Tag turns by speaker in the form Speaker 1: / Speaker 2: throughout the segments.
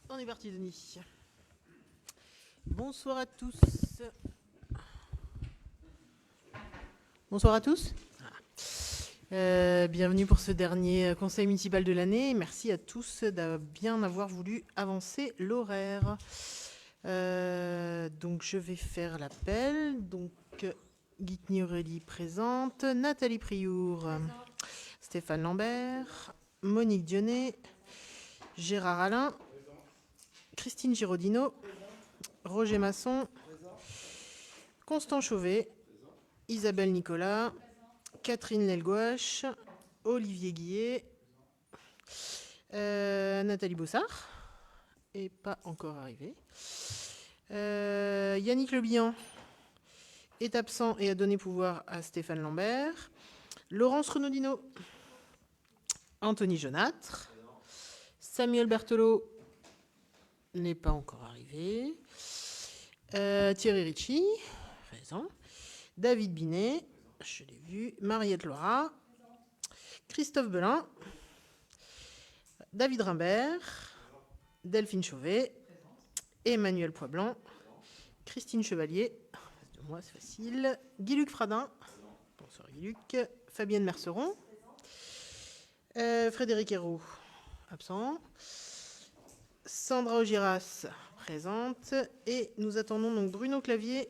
Speaker 1: On est parti, Denis. Bonsoir à tous. Bonsoir à tous. Bienvenue pour ce dernier conseil municipal de l'année. Merci à tous de bien avoir voulu avancer l'horaire. Donc je vais faire l'appel. Donc Guitny Aurélie présente, Nathalie Priour, Stéphane Lambert, Monique Dionnet, Gérard Alain, Christine Giraudino, Roger Masson, Constant Chauvet, Isabelle Nicolas, Catherine Lelgouache, Olivier Guillet, Nathalie Bossard, et pas encore arrivé. Yannick Lebihan est absent et a donné pouvoir à Stéphane Lambert. Laurence Renaudino, Anthony Jaunâtre, Samuel Berthelot n'est pas encore arrivé. Thierry Ricci, présent. David Binet, je l'ai vu. Mariette Loira, Christophe Belin, David Rimbert, Delphine Chauvet, Emmanuel Poisblanc, Christine Chevalier, de moi c'est facile, Guy-Luc Fradin, bonsoir Guy-Luc, Fabienne Merceron, Frédéric Hérault, absent, Sandra Ogiras, présente, et nous attendons donc Bruno Clavier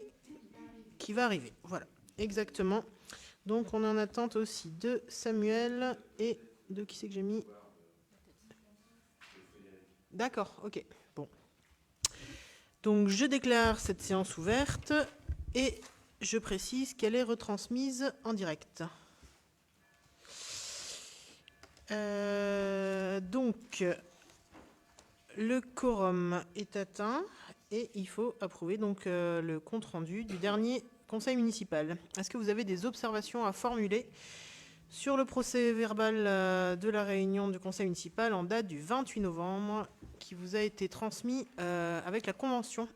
Speaker 1: qui va arriver. Voilà, exactement. Donc on est en attente aussi de Samuel et de qui c'est que j'ai mis. D'accord, ok, bon. Donc je déclare cette séance ouverte et je précise qu'elle est retransmise en direct. Donc le quorum est atteint et il faut approuver donc le compte-rendu du dernier conseil municipal. Est-ce que vous avez des observations à formuler sur le procès-verbal de la réunion du conseil municipal en date du 28 novembre qui vous a été transmis avec la convocation,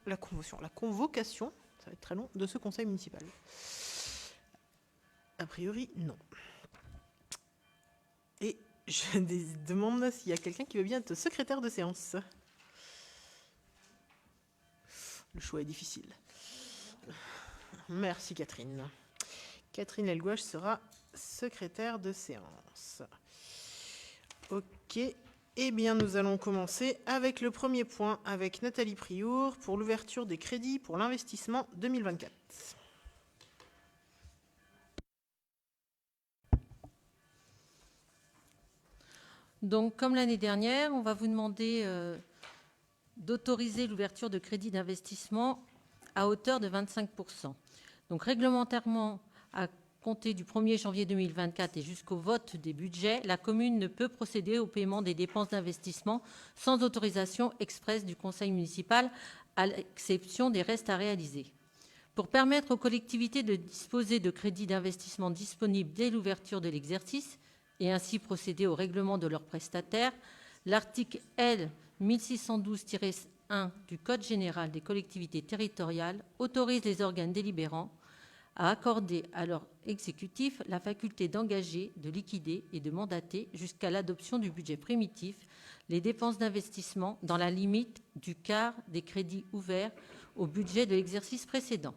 Speaker 1: ça va être très long, de ce conseil municipal? A priori, non. Et je demande s'il y a quelqu'un qui veut bien être secrétaire de séance. Le choix est difficile. Merci Catherine. Catherine Lelgouache sera secrétaire de séance. Ok. Eh bien, nous allons commencer avec le premier point avec Nathalie Priour pour l'ouverture des crédits pour l'investissement 2024.
Speaker 2: Donc, comme l'année dernière, on va vous demander d'autoriser l'ouverture de crédits d'investissement à hauteur de 25%. Donc, réglementairement, à compter du 1er janvier 2024 et jusqu'au vote des budgets, la commune ne peut procéder au paiement des dépenses d'investissement sans autorisation expresse du conseil municipal, à l'exception des restes à réaliser. Pour permettre aux collectivités de disposer de crédits d'investissement disponibles dès l'ouverture de l'exercice et ainsi procéder au règlement de leurs prestataires, l'article L. 1612-1 du Code général des collectivités territoriales autorise les organes délibérants à accorder à leur exécutif la faculté d'engager, de liquider et de mandater jusqu'à l'adoption du budget primitif les dépenses d'investissement dans la limite du quart des crédits ouverts au budget de l'exercice précédent.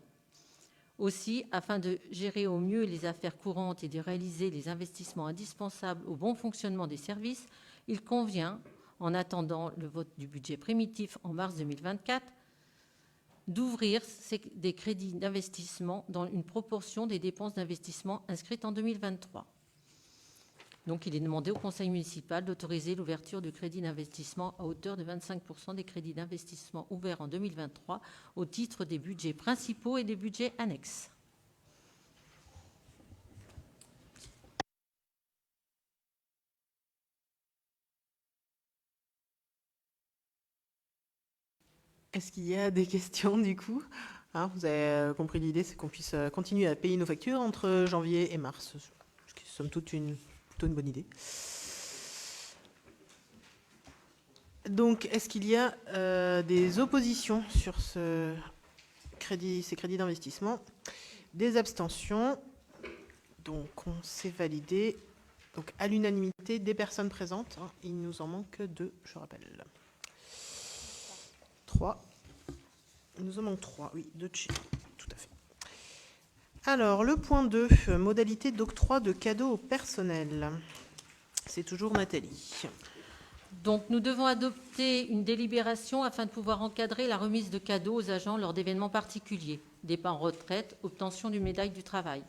Speaker 2: Aussi, afin de gérer au mieux les affaires courantes et de réaliser les investissements indispensables au bon fonctionnement des services, il convient, en attendant le vote du budget primitif en mars 2024, d'ouvrir des crédits d'investissement dans une proportion des dépenses d'investissement inscrites en 2023. Donc, il est demandé au conseil municipal d'autoriser l'ouverture de crédits d'investissement à hauteur de 25% des crédits d'investissement ouverts en 2023 au titre des budgets principaux et des budgets annexes.
Speaker 1: Est-ce qu'il y a des questions du coup? Vous avez compris l'idée, c'est qu'on puisse continuer à payer nos factures entre janvier et mars, ce qui est somme toute plutôt une bonne idée. Donc, est-ce qu'il y a des oppositions sur ces crédits d'investissement? Des abstentions? Donc, on s'est validé. Donc, à l'unanimité des personnes présentes. Il nous en manque 2, je rappelle. 3. Il nous en manque 3, oui, 2 de chez tout à fait. Alors, le point 2, modalité d'octroi de cadeaux au personnel. C'est toujours Nathalie.
Speaker 2: Donc, nous devons adopter une délibération afin de pouvoir encadrer la remise de cadeaux aux agents lors d'événements particuliers, départ en retraite, obtention d'une médaille du travail.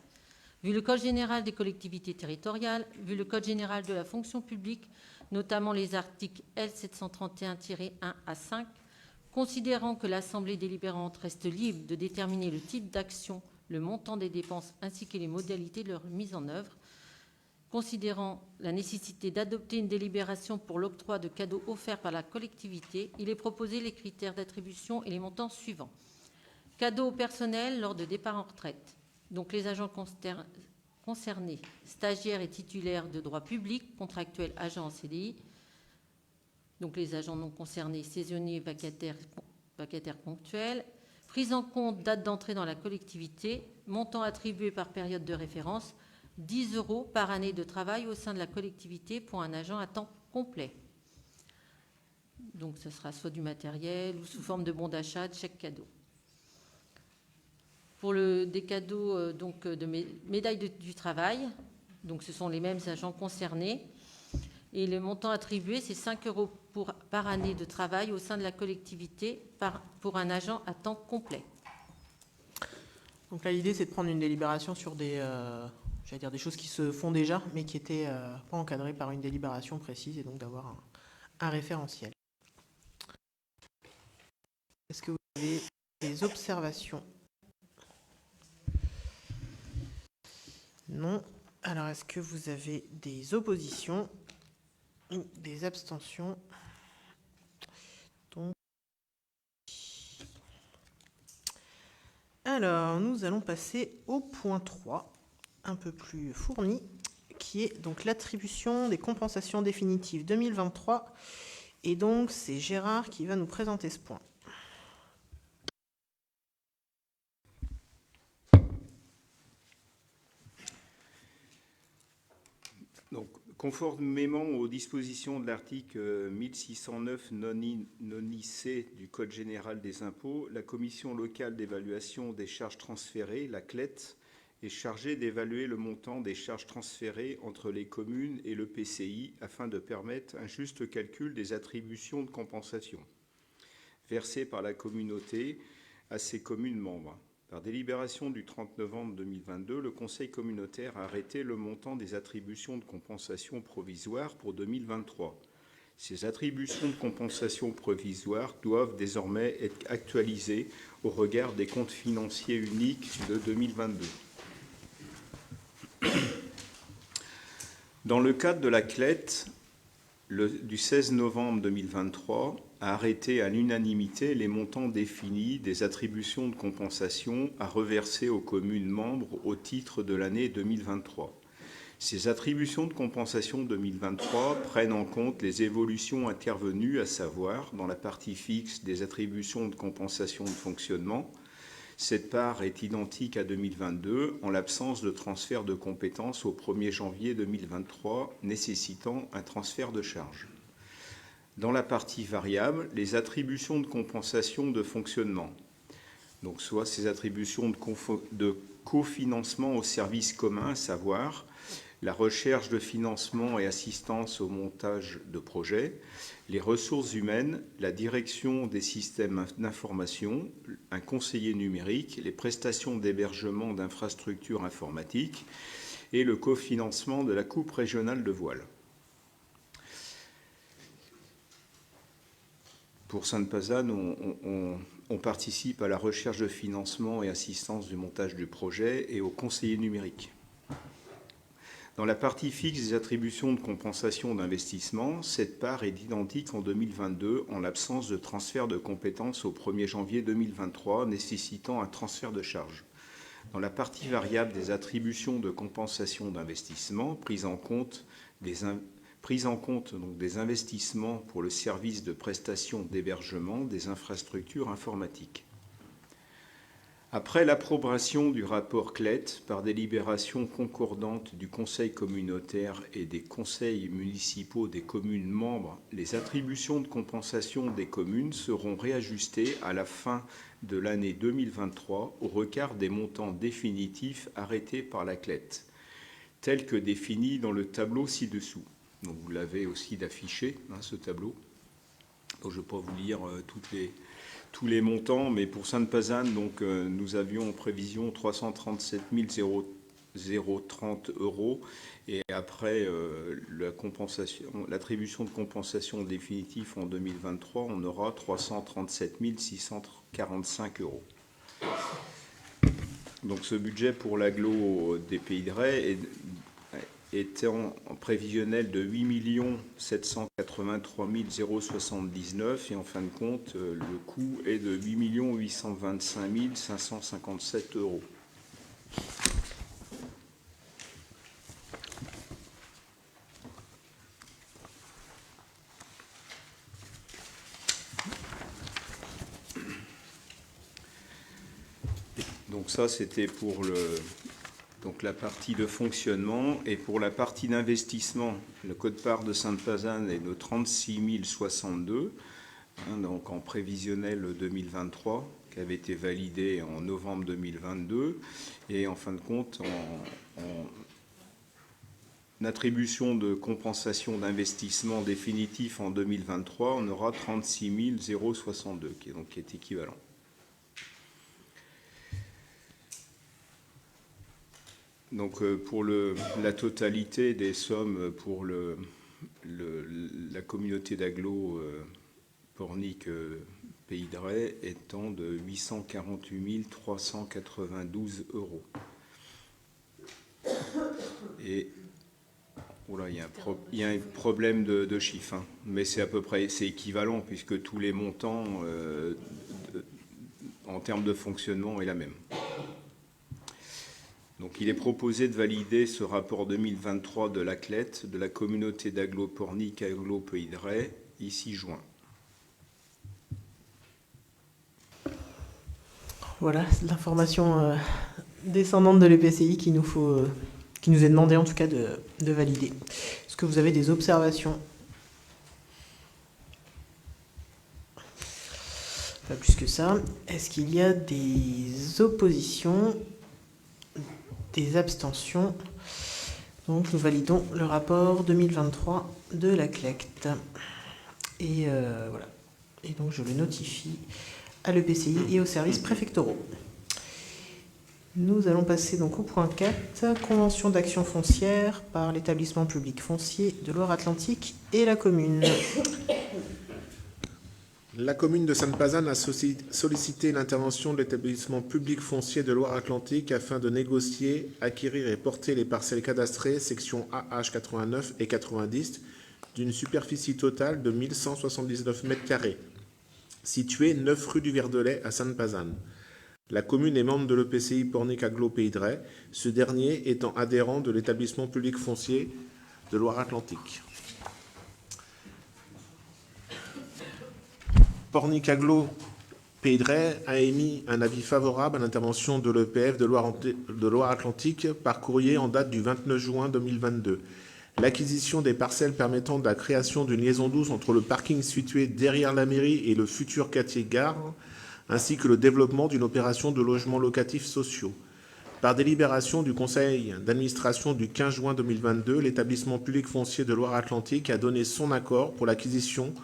Speaker 2: Vu le Code général des collectivités territoriales, vu le Code général de la fonction publique, notamment les articles L731-1 à 5, considérant que l'Assemblée délibérante reste libre de déterminer le type d'action, le montant des dépenses ainsi que les modalités de leur mise en œuvre, considérant la nécessité d'adopter une délibération pour l'octroi de cadeaux offerts par la collectivité, il est proposé les critères d'attribution et les montants suivants. Cadeaux au personnel lors de départ en retraite. Donc les agents concernés, stagiaires et titulaires de droit public, contractuels, agents en CDI, donc les agents non concernés, saisonniers, vacataires ponctuels, prise en compte date d'entrée dans la collectivité, montant attribué par période de référence, 10 € par année de travail au sein de la collectivité pour un agent à temps complet. Donc ce sera soit du matériel ou sous forme de bon d'achat, de chèque cadeau. Pour des cadeaux donc de médaille du travail, donc ce sont les mêmes agents concernés. Et le montant attribué, c'est 5 € par année de travail au sein de la collectivité pour un agent à temps complet.
Speaker 1: Donc là, l'idée, c'est de prendre une délibération sur des choses qui se font déjà, mais qui n'étaient pas encadrées par une délibération précise, et donc d'avoir un référentiel. Est-ce que vous avez des observations ? Non. Alors, est-ce que vous avez des oppositions ou des abstentions ? Donc, alors, nous allons passer au point 3, un peu plus fourni, qui est donc l'attribution des compensations définitives 2023. Et donc, c'est Gérard qui va nous présenter ce point.
Speaker 3: Donc, conformément aux dispositions de l'article 1609 non-I-C du Code général des impôts, la Commission locale d'évaluation des charges transférées, la CLET, est chargée d'évaluer le montant des charges transférées entre les communes et le PCI afin de permettre un juste calcul des attributions de compensation versées par la communauté à ses communes membres. Par délibération du 30 novembre 2022, le Conseil communautaire a arrêté le montant des attributions de compensation provisoires pour 2023. Ces attributions de compensation provisoires doivent désormais être actualisées au regard des comptes financiers uniques de 2022. Dans le cadre de la CLET, du 16 novembre 2023, a arrêté à l'unanimité les montants définis des attributions de compensation à reverser aux communes membres au titre de l'année 2023. Ces attributions de compensation 2023 prennent en compte les évolutions intervenues, à savoir dans la partie fixe des attributions de compensation de fonctionnement. Cette part est identique à 2022 en l'absence de transfert de compétences au 1er janvier 2023 nécessitant un transfert de charge. Dans la partie variable, les attributions de compensation de fonctionnement, donc soit ces attributions de cofinancement aux services communs, à savoir la recherche de financement et assistance au montage de projets, les ressources humaines, la direction des systèmes d'information, un conseiller numérique, les prestations d'hébergement d'infrastructures informatiques et le cofinancement de la coupe régionale de voile. Pour Sainte-Pazanne, on participe à la recherche de financement et assistance du montage du projet et au conseiller numérique. Dans la partie fixe des attributions de compensation d'investissement, cette part est identique en 2022 en l'absence de transfert de compétences au 1er janvier 2023 nécessitant un transfert de charge. Dans la partie variable des attributions de compensation d'investissement, prise en compte des investissements pour le service de prestation d'hébergement des infrastructures informatiques. Après l'approbation du rapport CLET par délibération concordante du Conseil communautaire et des conseils municipaux des communes membres, les attributions de compensation des communes seront réajustées à la fin de l'année 2023 au regard des montants définitifs arrêtés par la CLET, tels que définis dans le tableau ci-dessous. Donc vous l'avez aussi d'affiché, ce tableau. Donc, je ne vais pas vous lire tous les montants, mais pour Sainte-Pazanne, donc, nous avions en prévision 337 030 euros, et après l'attribution de compensation définitive en 2023, on aura 337 645 euros. Donc ce budget pour l'agglo des Pays de Retz était en prévisionnel de 8 783 079 et en fin de compte, le coût est de 8 825 557 euros. Donc ça, c'était pour la partie de fonctionnement. Et pour la partie d'investissement, le quote-part de Sainte-Pazanne est de 36 062, donc en prévisionnel 2023, qui avait été validé en novembre 2022. Et en fin de compte, en attribution de compensation d'investissement définitif en 2023, on aura 36 062, qui est équivalent. Donc pour la totalité des sommes pour la communauté d'agglo Pornic Pays de Retz étant de 848 392 euros. Et voilà, il y a un problème de chiffre, mais c'est à peu près équivalent puisque tous les montants en termes de fonctionnement est la même. Donc, il est proposé de valider ce rapport 2023 de la CLET, de la communauté d'agglo Pornic Agglo Pays de Retz, ici joint.
Speaker 1: Voilà, l'information descendante de l'EPCI qui nous est demandé en tout cas de valider. Est-ce que vous avez des observations? Pas plus que ça. Est-ce qu'il y a des oppositions? Des abstentions? Donc nous validons le rapport 2023 de la CLECT. Et voilà. Et donc je le notifie à l'EPCI et aux services préfectoraux. Nous allons passer donc au point 4, convention d'action foncière par l'établissement public foncier de Loire-Atlantique et la commune.
Speaker 4: La commune de Sainte-Pazanne a sollicité l'intervention de l'établissement public foncier de Loire-Atlantique afin de négocier, acquérir et porter les parcelles cadastrées section AH 89 et 90 d'une superficie totale de 1179 m², située 9 rue du Verdelet à Sainte-Pazanne. La commune est membre de l'EPCI Pornic Agglo Pays de Retz, ce dernier étant adhérent de l'établissement public foncier de Loire-Atlantique. Pornic Agglo Pays de Retz a émis un avis favorable à l'intervention de l'EPF de Loire-Atlantique par courrier en date du 29 juin 2022. L'acquisition des parcelles permettant de la création d'une liaison douce entre le parking situé derrière la mairie et le futur quartier gare, ainsi que le développement d'une opération de logements locatifs sociaux. Par délibération du conseil d'administration du 15 juin 2022, l'établissement public foncier de Loire-Atlantique a donné son accord pour l'acquisition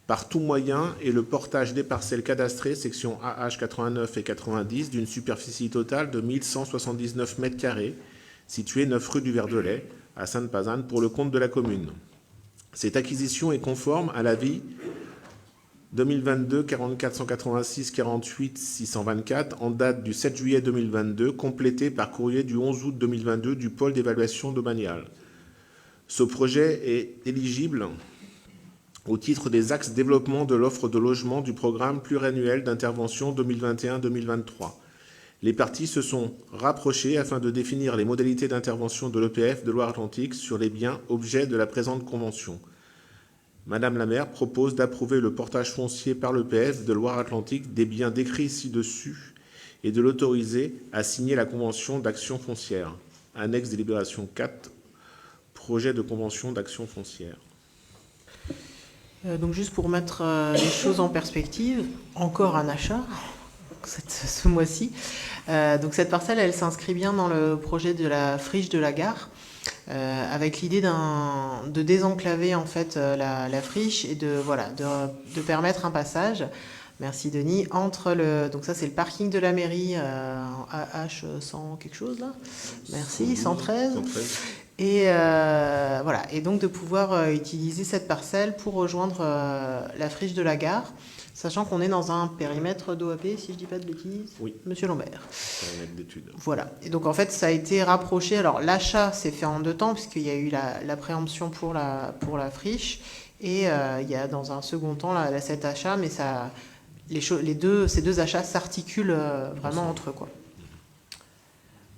Speaker 4: par tout moyen et le portage des parcelles cadastrées section AH 89 et 90 d'une superficie totale de 1179 m², située 9 rue du Verdelet à Sainte-Pazanne pour le compte de la commune. Cette acquisition est conforme à l'avis 2022 44 186 48 624 en date du 7 juillet 2022, complété par courrier du 11 août 2022 du pôle d'évaluation domaniale. Ce projet est éligible au titre des axes développement de l'offre de logement du programme pluriannuel d'intervention 2021-2023. Les parties se sont rapprochées afin de définir les modalités d'intervention de l'EPF de Loire-Atlantique sur les biens objets de la présente convention. Madame la maire propose d'approuver le portage foncier par l'EPF de Loire-Atlantique des biens décrits ci-dessus et de l'autoriser à signer la convention d'action foncière. Annexe délibération 4, projet de convention d'action foncière.
Speaker 1: Donc juste pour mettre les choses en perspective, encore un achat ce mois-ci. Donc cette parcelle, elle s'inscrit bien dans le projet de la friche de la gare, avec l'idée de désenclaver en fait la friche et de permettre un passage. Merci Denis. Donc ça c'est le parking de la mairie AH 100 quelque chose là. Merci 113. Et voilà, et donc de pouvoir utiliser cette parcelle pour rejoindre la friche de la gare, sachant qu'on est dans un périmètre d'OAP, si je dis pas de bêtises.
Speaker 4: Oui.
Speaker 1: Monsieur Lambert.
Speaker 4: Périmètre d'études.
Speaker 1: Voilà. Et donc en fait, ça a été rapproché. Alors l'achat s'est fait en 2 temps, puisqu'il y a eu la préemption pour la friche, et il y a dans un second temps cet achat, mais ça, ces deux achats s'articulent vraiment entre eux, quoi.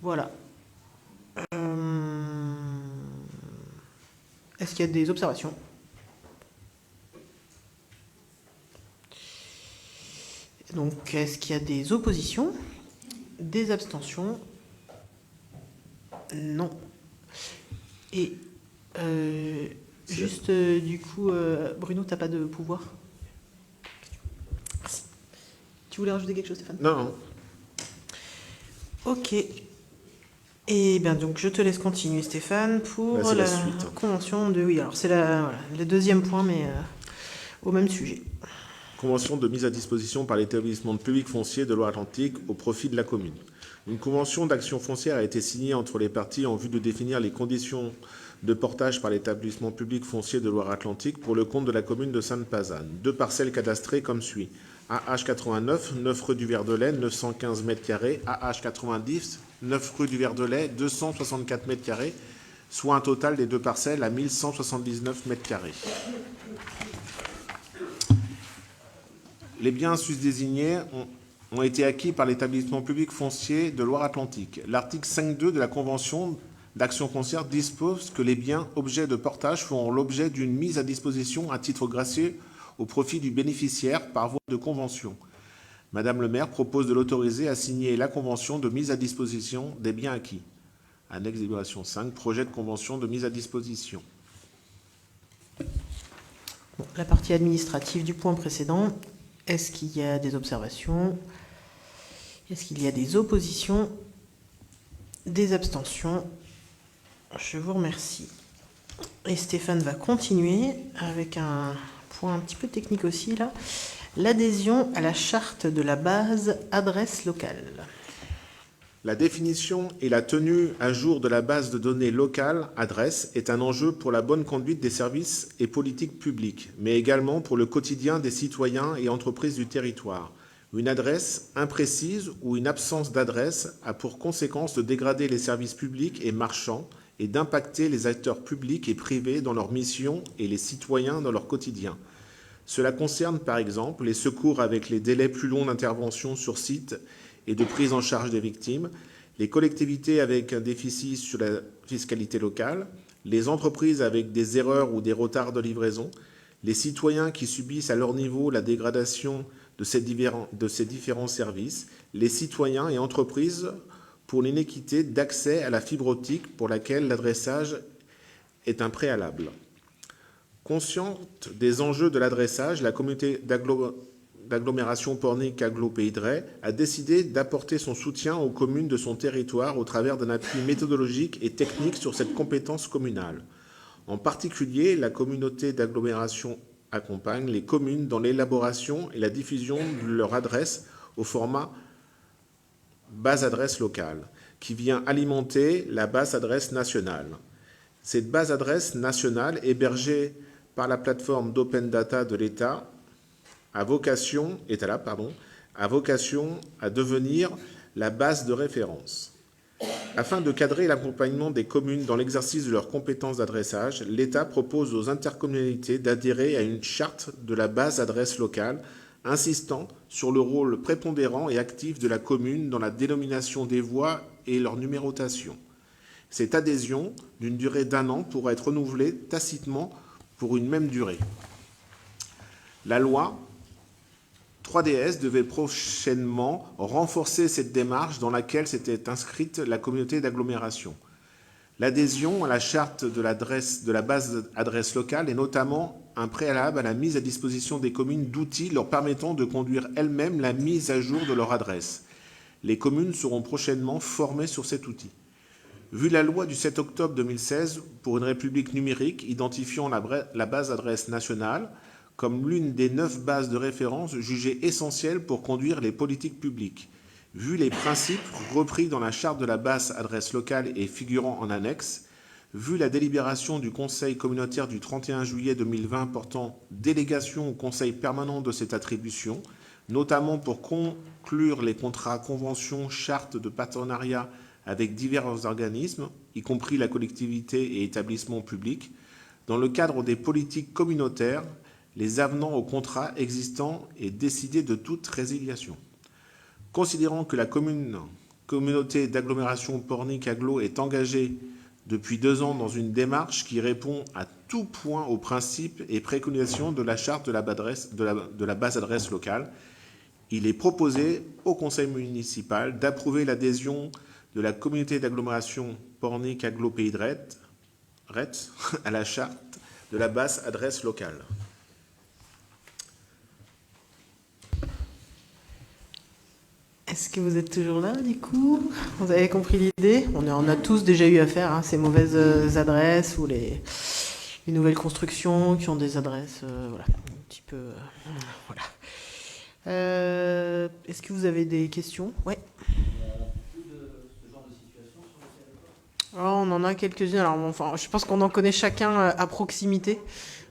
Speaker 1: Voilà. Est-ce qu'il y a des observations? Donc, est-ce qu'il y a des oppositions? Des abstentions? Non. Et juste, du coup, Bruno, t'as pas de pouvoir? Tu voulais rajouter quelque chose, Stéphane?
Speaker 4: Non.
Speaker 1: Ok. Et bien donc je te laisse continuer, Stéphane, pour la
Speaker 4: suite.
Speaker 1: convention de... Oui, alors c'est le deuxième point, mais au même sujet.
Speaker 4: Convention de mise à disposition par l'établissement public foncier de Loire-Atlantique au profit de la commune. Une convention d'action foncière a été signée entre les parties en vue de définir les conditions de portage par l'établissement public foncier de Loire-Atlantique pour le compte de la commune de Sainte-Pazanne. 2 parcelles cadastrées comme suit. AH 89, 9 rue du Verdelet, 915 m², AH 90, 9 rue du Verdelet, 264 m², soit un total des 2 parcelles à 1179 m². Les biens susdésignés ont été acquis par l'établissement public foncier de Loire-Atlantique. L'article 5.2 de la Convention d'action foncière dispose que les biens objets de portage feront l'objet d'une mise à disposition à titre gracieux au profit du bénéficiaire par voie de convention. Madame le maire propose de l'autoriser à signer la convention de mise à disposition des biens acquis. Annexe délibération 5, projet de convention de mise à disposition.
Speaker 1: Bon, la partie administrative du point précédent. Est-ce qu'il y a des observations? Est-ce qu'il y a des oppositions? Des abstentions? Je vous remercie. Et Stéphane va continuer avec un point un petit peu technique aussi là. L'adhésion à la charte de la base adresse locale.
Speaker 4: La définition et la tenue à jour de la base de données locale adresse est un enjeu pour la bonne conduite des services et politiques publiques, mais également pour le quotidien des citoyens et entreprises du territoire. Une adresse imprécise ou une absence d'adresse a pour conséquence de dégrader les services publics et marchands et d'impacter les acteurs publics et privés dans leur mission et les citoyens dans leur quotidien. Cela concerne par exemple les secours avec les délais plus longs d'intervention sur site et de prise en charge des victimes, les collectivités avec un déficit sur la fiscalité locale, les entreprises avec des erreurs ou des retards de livraison, les citoyens qui subissent à leur niveau la dégradation de ces différents services, les citoyens et entreprises pour l'inéquité d'accès à la fibre optique pour laquelle l'adressage est un préalable. Consciente des enjeux de l'adressage, la communauté d'agglomération Pornic-Agglo-Pays de Retz a décidé d'apporter son soutien aux communes de son territoire au travers d'un appui méthodologique et technique sur cette compétence communale. En particulier, la communauté d'agglomération accompagne les communes dans l'élaboration et la diffusion de leur adresse au format base adresse locale, qui vient alimenter la base adresse nationale. Cette base adresse nationale, hébergée par la plateforme d'open data de l'État, a vocation à devenir la base de référence. Afin de cadrer l'accompagnement des communes dans l'exercice de leurs compétences d'adressage, l'État propose aux intercommunalités d'adhérer à une charte de la base adresse locale, insistant sur le rôle prépondérant et actif de la commune dans la dénomination des voies et leur numérotation. Cette adhésion, d'une durée d'1 an, pourra être renouvelée tacitement pour une même durée. La loi 3DS devait prochainement renforcer cette démarche dans laquelle s'était inscrite la communauté d'agglomération. L'adhésion à la charte de la base adresse locale est notamment un préalable à la mise à disposition des communes d'outils leur permettant de conduire elles-mêmes la mise à jour de leur adresse. Les communes seront prochainement formées sur cet outil. Vu la loi du 7 octobre 2016 pour une République numérique identifiant la base adresse nationale comme l'une des 9 bases de référence jugées essentielles pour conduire les politiques publiques, vu les principes repris dans la charte de la base adresse locale et figurant en annexe, vu la délibération du Conseil communautaire du 31 juillet 2020 portant délégation au Conseil permanent de cette attribution, notamment pour conclure les contrats, conventions, chartes de partenariat avec divers organismes, y compris la collectivité et établissements publics, dans le cadre des politiques communautaires, les avenants aux contrats existants et décidés de toute résiliation. Considérant que la communauté d'agglomération Pornic-Agglo est engagée depuis 2 ans dans une démarche qui répond à tout point aux principes et préconisations de la charte de la base adresse locale, il est proposé au conseil municipal d'approuver l'adhésion de la communauté d'agglomération Pornic-Agglo Pays de Retz à la charte de la base adresse locale.
Speaker 1: Est-ce que vous êtes toujours là, du coup? Vous avez compris l'idée? On a tous déjà eu affaire à ces mauvaises adresses ou les nouvelles constructions qui ont des adresses, voilà, un petit peu... voilà. Est-ce que vous avez des questions? Ouais. On en a quelques-unes. Alors, enfin, je pense qu'on en connaît chacun à proximité.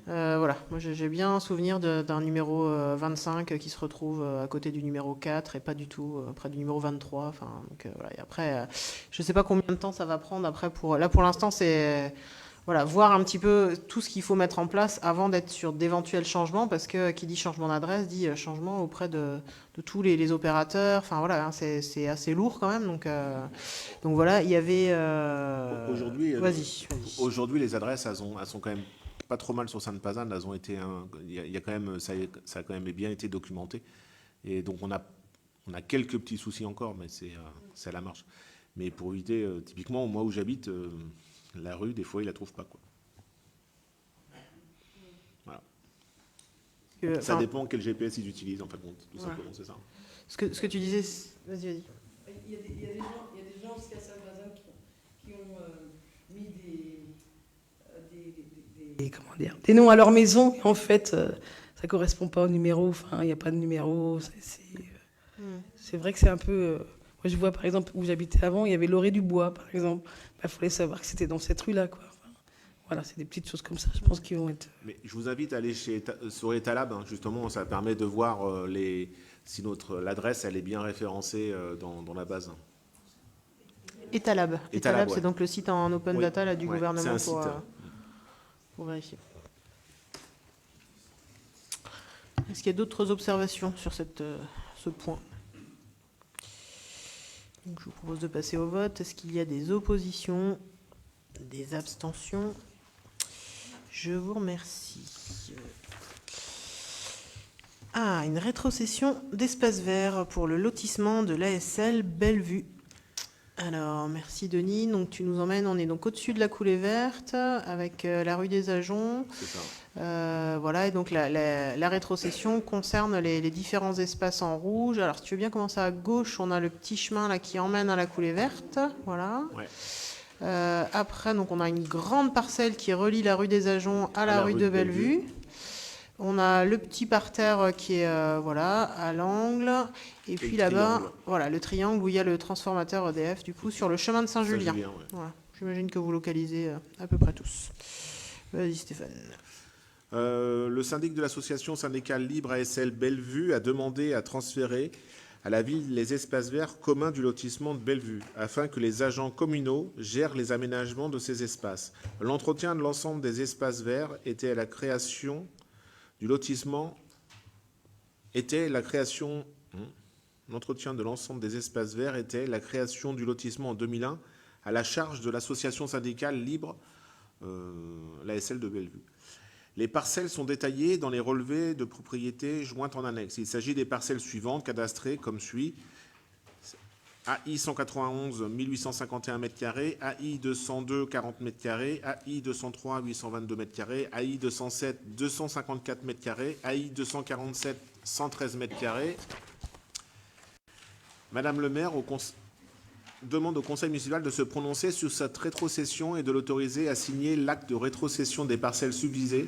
Speaker 1: Voilà, moi j'ai bien un souvenir d'un numéro 25 qui se retrouve à côté du numéro 4 et pas du tout près du numéro 23. Enfin, donc, voilà. Et après, je ne sais pas combien de temps ça va prendre. Après, pour l'instant, c'est voilà, voir un petit peu tout ce qu'il faut mettre en place avant d'être sur d'éventuels changements, parce que qui dit changement d'adresse dit changement auprès de tous les opérateurs. Enfin voilà, hein, c'est assez lourd quand même. Donc voilà, il y avait.
Speaker 4: Aujourd'hui,
Speaker 1: vas-y.
Speaker 4: Aujourd'hui, les adresses, elles sont quand même pas trop mal sur Sainte-Pazanne. Elles ont été, il y a quand même, ça a quand même bien été documenté. Et donc on a quelques petits soucis encore, mais c'est à la marche. Mais pour éviter, typiquement, moi où j'habite, la rue, des fois, ils la trouvent pas, quoi. Voilà. Ça dépend quel GPS ils utilisent, en fait, tout simplement, c'est ça.
Speaker 1: Ce que tu disais, vas-y.
Speaker 5: Il y a des gens aussi à Sainte-Pazanne qui ont mis des noms à leur maison. Et en fait, ça correspond pas au numéro. Enfin, il n'y a pas de numéro. C'est vrai que c'est un peu... moi, je vois, par exemple, où j'habitais avant, il y avait l'Orée du Bois, par exemple. Il fallait savoir que c'était dans cette rue-là, quoi. Enfin, voilà, c'est des petites choses comme ça, je pense, qui vont être...
Speaker 4: Mais je vous invite à aller sur Etalab, hein, justement, ça permet de voir si l'adresse, elle est bien référencée dans la base.
Speaker 1: Etalab,
Speaker 4: ouais.
Speaker 1: C'est donc le site en open data là, du gouvernement
Speaker 4: c'est un
Speaker 1: pour vérifier. Est-ce qu'il y a d'autres observations sur ce point? Donc, je vous propose de passer au vote. Est-ce qu'il y a des oppositions, des abstentions? Je vous remercie. Une rétrocession d'espace vert pour le lotissement de l'ASL Bellevue. Alors, merci Denis. Donc, tu nous emmènes, on est donc au-dessus de la coulée verte avec la rue des Ajoncs.
Speaker 4: C'est ça.
Speaker 1: Voilà, et donc la rétrocession concerne les différents espaces en rouge. Alors, si tu veux bien commencer à gauche, on a le petit chemin là qui emmène à la coulée verte. Voilà.
Speaker 4: Ouais.
Speaker 1: Après, donc, on a une grande parcelle qui relie la rue des Ajoncs à la rue de Bellevue. On a le petit parterre qui est à l'angle. Et puis là-bas, voilà, le triangle où il y a le transformateur EDF, du coup, sur le chemin de Saint-Julien.
Speaker 4: Ouais.
Speaker 1: Voilà. J'imagine que vous localisez à peu près tous. Vas-y Stéphane.
Speaker 4: Le syndic de l'association syndicale libre ASL Bellevue a demandé à transférer à la ville les espaces verts communs du lotissement de Bellevue, afin que les agents communaux gèrent les aménagements de ces espaces. L'entretien de l'ensemble des espaces verts était la création du lotissement. L'entretien de l'ensemble des espaces verts était la création du lotissement en 2001 à la charge de l'association syndicale libre, l'ASL de Bellevue. Les parcelles sont détaillées dans les relevés de propriété jointes en annexe. Il s'agit des parcelles suivantes, cadastrées comme suit. AI 191, 1851 m², AI 202, 40 m², AI 203, 822 m², AI 207, 254 m², AI 247, 113 m². Madame le maire demande au conseil municipal de se prononcer sur cette rétrocession et de l'autoriser à signer l'acte de rétrocession des parcelles subvisées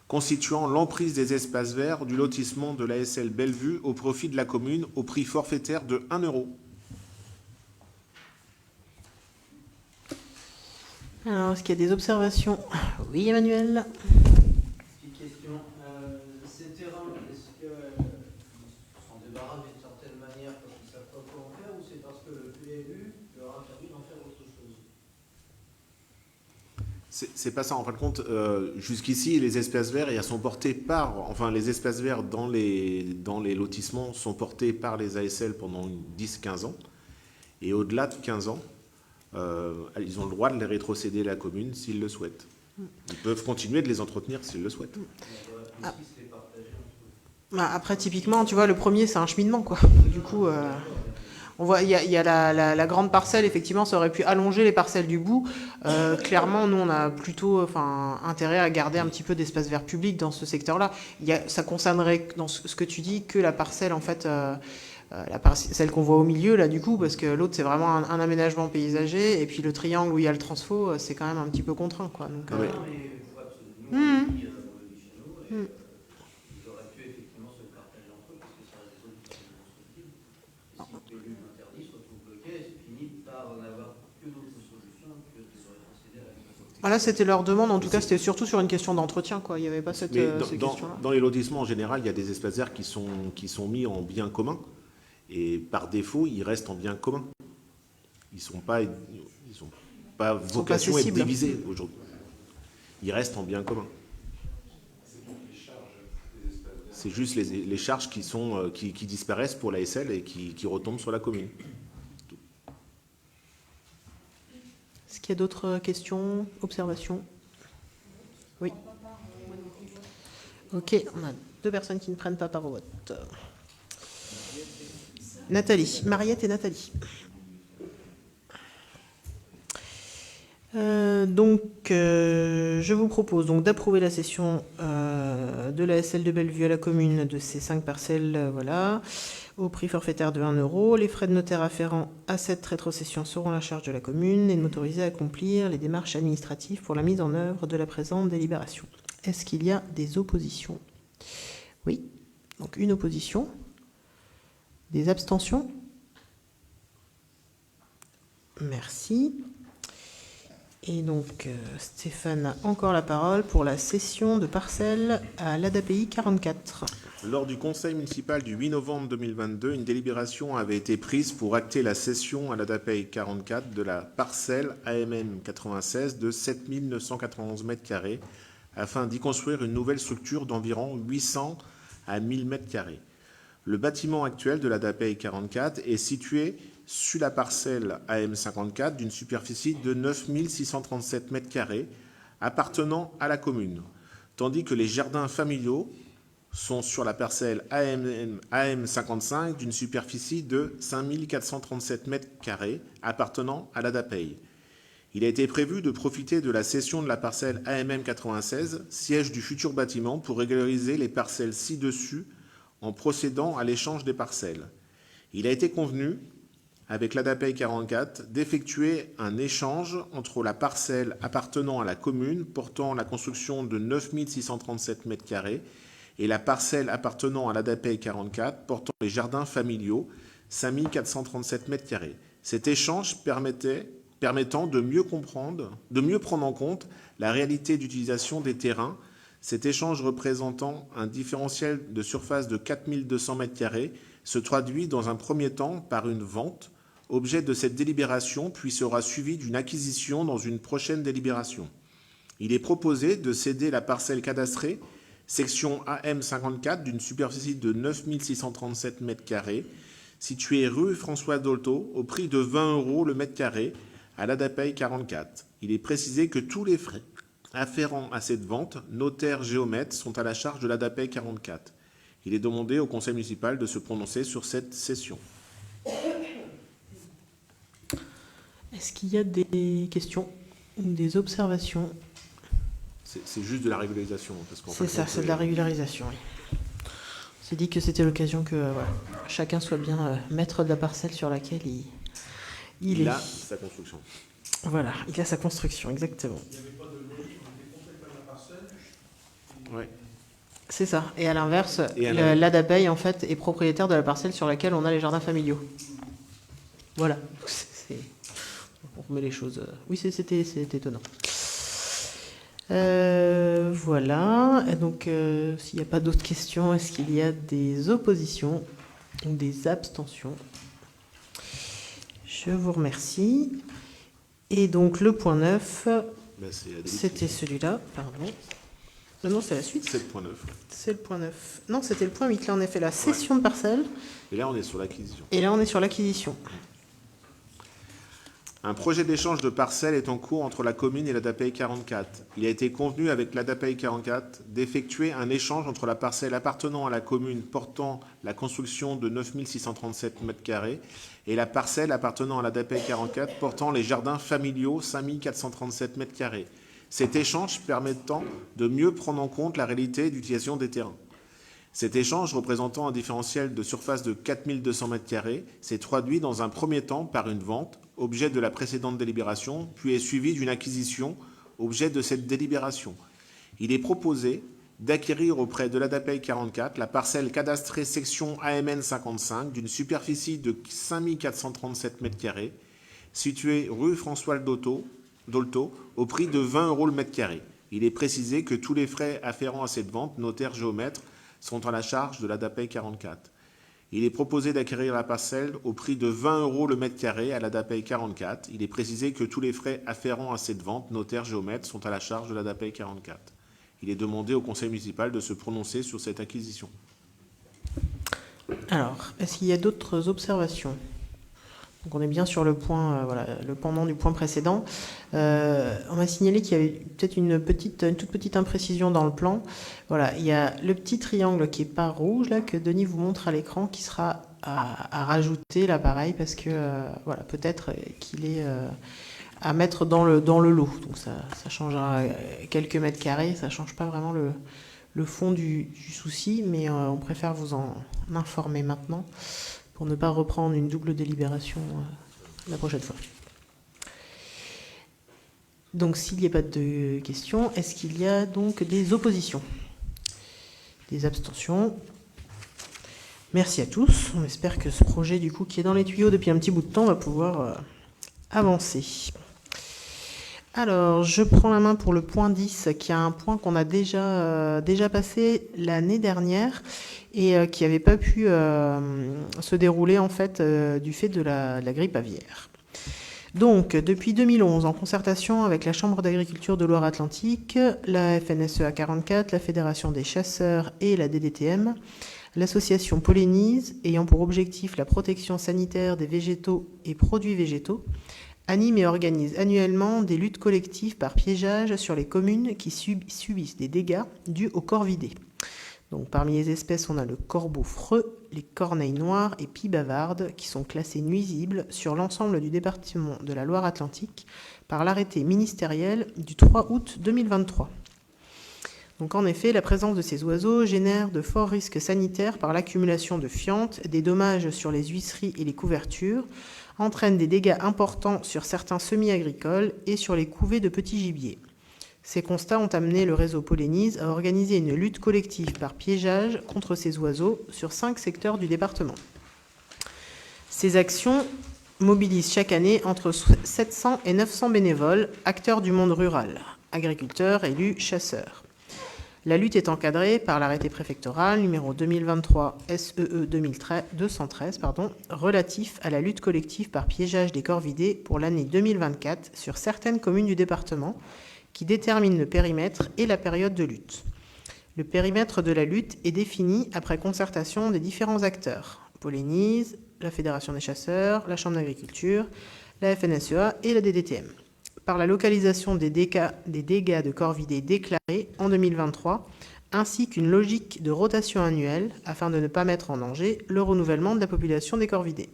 Speaker 4: constituant l'emprise des espaces verts du lotissement de l'ASL Bellevue au profit de la commune au prix forfaitaire de 1 €.
Speaker 1: Alors, est-ce qu'il y a des observations? Oui, Emmanuel.
Speaker 6: Petite question. Ces terrains, est-ce qu'ils s'en débarrassent d'une certaine manière parce qu'ils ne savent pas quoi en faire ou c'est parce que le PLU leur a permis d'en faire autre chose?
Speaker 4: C'est pas ça. En fin de compte, jusqu'ici, les espaces verts, elles sont portés par, enfin, les espaces verts dans les lotissements sont portés par les ASL pendant 10-15 ans. Et au-delà de 15 ans, ils ont le droit de les rétrocéder à la commune s'ils le souhaitent. Ils peuvent continuer de les entretenir s'ils le souhaitent.
Speaker 1: Bah, après, typiquement, tu vois, le premier, c'est un cheminement, quoi. Du coup, on voit, il y a la grande parcelle, effectivement, ça aurait pu allonger les parcelles du bout. Clairement, nous, on a plutôt intérêt à garder un petit peu d'espace vert public dans ce secteur-là. Ça concernerait, dans ce que tu dis, que la parcelle, en fait, celle qu'on voit au milieu, là, du coup, parce que l'autre, c'est vraiment un aménagement paysager, et puis le triangle où il y a le transfo, c'est quand même un petit peu contraint, quoi. Donc,
Speaker 4: Ah oui.
Speaker 1: Voilà, c'était leur demande. En tout cas, c'était surtout sur une question d'entretien, quoi. Il n'y avait pas cette question-là.
Speaker 4: Dans les lotissements, en général, il y a des espaces verts qui sont mis en bien commun. Et par défaut, ils restent en bien commun. Ils sont pas vocation à être divisés aujourd'hui. Ils restent en bien commun. C'est juste les charges qui disparaissent pour l'ASL et qui retombent sur la commune.
Speaker 1: Est-ce qu'il y a d'autres questions, observations? Oui. Ok, on a 2 personnes qui ne prennent pas part au vote. Nathalie, Mariette et Nathalie. Je vous propose donc d'approuver la cession de la SL de Bellevue à la commune de ces 5 parcelles, voilà, au prix forfaitaire de 1 €. Les frais de notaire afférents à cette rétrocession seront à la charge de la commune et de m'autoriser à accomplir les démarches administratives pour la mise en œuvre de la présente délibération. Est-ce qu'il y a des oppositions? Oui, donc une opposition. Des abstentions? Merci. Et donc, Stéphane a encore la parole pour la cession de parcelles à l'ADAPI 44.
Speaker 4: Lors du conseil municipal du 8 novembre 2022, une délibération avait été prise pour acter la cession à l'ADAPI 44 de la parcelle AMN 96 de 7 991 m² afin d'y construire une nouvelle structure d'environ 800 à 1000 m². Le bâtiment actuel de l'ADAPI 44 est situé sur la parcelle AM54 d'une superficie de 9 637 m² appartenant à la commune, tandis que les jardins familiaux sont sur la parcelle AM55 d'une superficie de 5 437 m² appartenant à l'ADAPEI. Il a été prévu de profiter de la cession de la parcelle AMM96, siège du futur bâtiment, pour régulariser les parcelles ci-dessus en procédant à l'échange des parcelles. Il a été convenu avec l'ADAPEI 44 d'effectuer un échange entre la parcelle appartenant à la commune portant la construction de 9 637 m² et la parcelle appartenant à l'ADAPEI 44 portant les jardins familiaux 5 437 m². Cet échange permettant de mieux prendre en compte la réalité d'utilisation des terrains, cet échange représentant un différentiel de surface de 4 200 m² se traduit dans un premier temps par une vente, objet de cette délibération, puis sera suivi d'une acquisition dans une prochaine délibération. Il est proposé de céder la parcelle cadastrée, section AM54, d'une superficie de 9 637 m², située rue François Dolto, au prix de 20 € le mètre carré, à l'ADAPEI 44. Il est précisé que tous les frais afférents à cette vente, notaires géomètres, sont à la charge de l'ADAPEI 44. Il est demandé au conseil municipal de se prononcer sur cette cession.
Speaker 1: Est-ce qu'il y a des questions ou des observations?
Speaker 4: C'est juste de la régularisation.
Speaker 1: C'est ça, c'est de la régularisation, oui. On s'est dit que c'était l'occasion que voilà, chacun soit bien maître de la parcelle sur laquelle il est.
Speaker 4: a sa construction.
Speaker 1: Voilà, il a sa construction, exactement.
Speaker 4: Ouais.
Speaker 1: C'est ça. Et à l'inverse,
Speaker 4: Et à l'inverse.
Speaker 1: l'ADAPEI, en fait, est propriétaire de la parcelle sur laquelle on a les jardins familiaux. Voilà. On remet les choses. Oui, c'était étonnant. Voilà. Et donc, s'il n'y a pas d'autres questions, est-ce qu'il y a des oppositions ou des abstentions? Je vous remercie. Et donc, le point 9,
Speaker 4: Ben,
Speaker 1: c'était celui-là, pardon. Non, c'est la suite.
Speaker 4: 7.9.
Speaker 1: C'est le point 9. Non, c'était le point 8. Là, on a fait la cession de parcelle.
Speaker 4: Et là, on est sur l'acquisition.
Speaker 1: Et là, on est sur l'acquisition.
Speaker 4: Un projet d'échange de parcelles est en cours entre la commune et l'ADAPEI 44. Il a été convenu avec l'ADAPEI 44 d'effectuer un échange entre la parcelle appartenant à la commune portant la construction de 9 637 m² et la parcelle appartenant à l'ADAPEI 44 portant les jardins familiaux 5 437 m². Cet échange permettant de mieux prendre en compte la réalité d'utilisation des terrains. Cet échange, représentant un différentiel de surface de 4 200 m², s'est traduit dans un premier temps par une vente, objet de la précédente délibération, puis est suivi d'une acquisition, objet de cette délibération. Il est proposé d'acquérir auprès de l'ADAPEI 44 la parcelle cadastrée section AMN 55 d'une superficie de 5 437 m², située rue François Dolto, au prix de 20 € le mètre carré. Il est précisé que tous les frais afférents à cette vente, notaire géomètre, sont à la charge de l'ADAPEI 44. Il est proposé d'acquérir la parcelle au prix de 20 € le mètre carré à l'ADAPEI 44. Il est précisé que tous les frais afférents à cette vente, notaire géomètre, sont à la charge de l'ADAPEI 44. Il est demandé au conseil municipal de se prononcer sur cette acquisition.
Speaker 1: Alors, est-ce qu'il y a d'autres observations? Donc on est bien sur le point, voilà, le pendant du point précédent. On m'a signalé qu'il y avait peut-être une toute petite imprécision dans le plan. Voilà, il y a le petit triangle qui est pas rouge là que Denis vous montre à l'écran qui sera à rajouter là pareil parce que voilà, peut-être qu'il est à mettre dans le lot. Donc ça changera quelques mètres carrés, ça change pas vraiment le fond du souci, mais on préfère vous en informer maintenant, pour ne pas reprendre une double délibération la prochaine fois. Donc, s'il n'y a pas de questions, est-ce qu'il y a donc des oppositions? Des abstentions? Merci à tous. On espère que ce projet, du coup, qui est dans les tuyaux depuis un petit bout de temps, va pouvoir avancer. Alors, je prends la main pour le point 10, qui est un point qu'on a déjà passé l'année dernière et qui n'avait pas pu se dérouler en fait du fait de la grippe aviaire. Donc, depuis 2011, en concertation avec la Chambre d'agriculture de Loire-Atlantique, la FNSEA 44, la Fédération des chasseurs et la DDTM, l'association Pollénise, ayant pour objectif la protection sanitaire des végétaux et produits végétaux, anime et organise annuellement des luttes collectives par piégeage sur les communes qui subissent des dégâts dus aux corvidés. Donc, parmi les espèces, on a le corbeau freux, les corneilles noires et pie bavarde qui sont classées nuisibles sur l'ensemble du département de la Loire-Atlantique par l'arrêté ministériel du 3 août 2023. Donc, en effet, la présence de ces oiseaux génère de forts risques sanitaires par l'accumulation de fientes, des dommages sur les huisseries et les couvertures, entraîne des dégâts importants sur certains semi-agricoles et sur les couvées de petits gibiers. Ces constats ont amené le réseau Pollénise à organiser une lutte collective par piégeage contre ces oiseaux sur 5 secteurs du département. Ces actions mobilisent chaque année entre 700 et 900 bénévoles, acteurs du monde rural, agriculteurs, élus, chasseurs. La lutte est encadrée par l'arrêté préfectoral numéro 2023 SEE 213 relatif à la lutte collective par piégeage des corvidés pour l'année 2024 sur certaines communes du département, qui détermine le périmètre et la période de lutte. Le périmètre de la lutte est défini après concertation des différents acteurs, Pollénise, la Fédération des chasseurs, la Chambre d'agriculture, la FNSEA et la DDTM. par la localisation des dégâts de corvidés déclarés en 2023, ainsi qu'une logique de rotation annuelle afin de ne pas mettre en danger le renouvellement de la population des corvidés.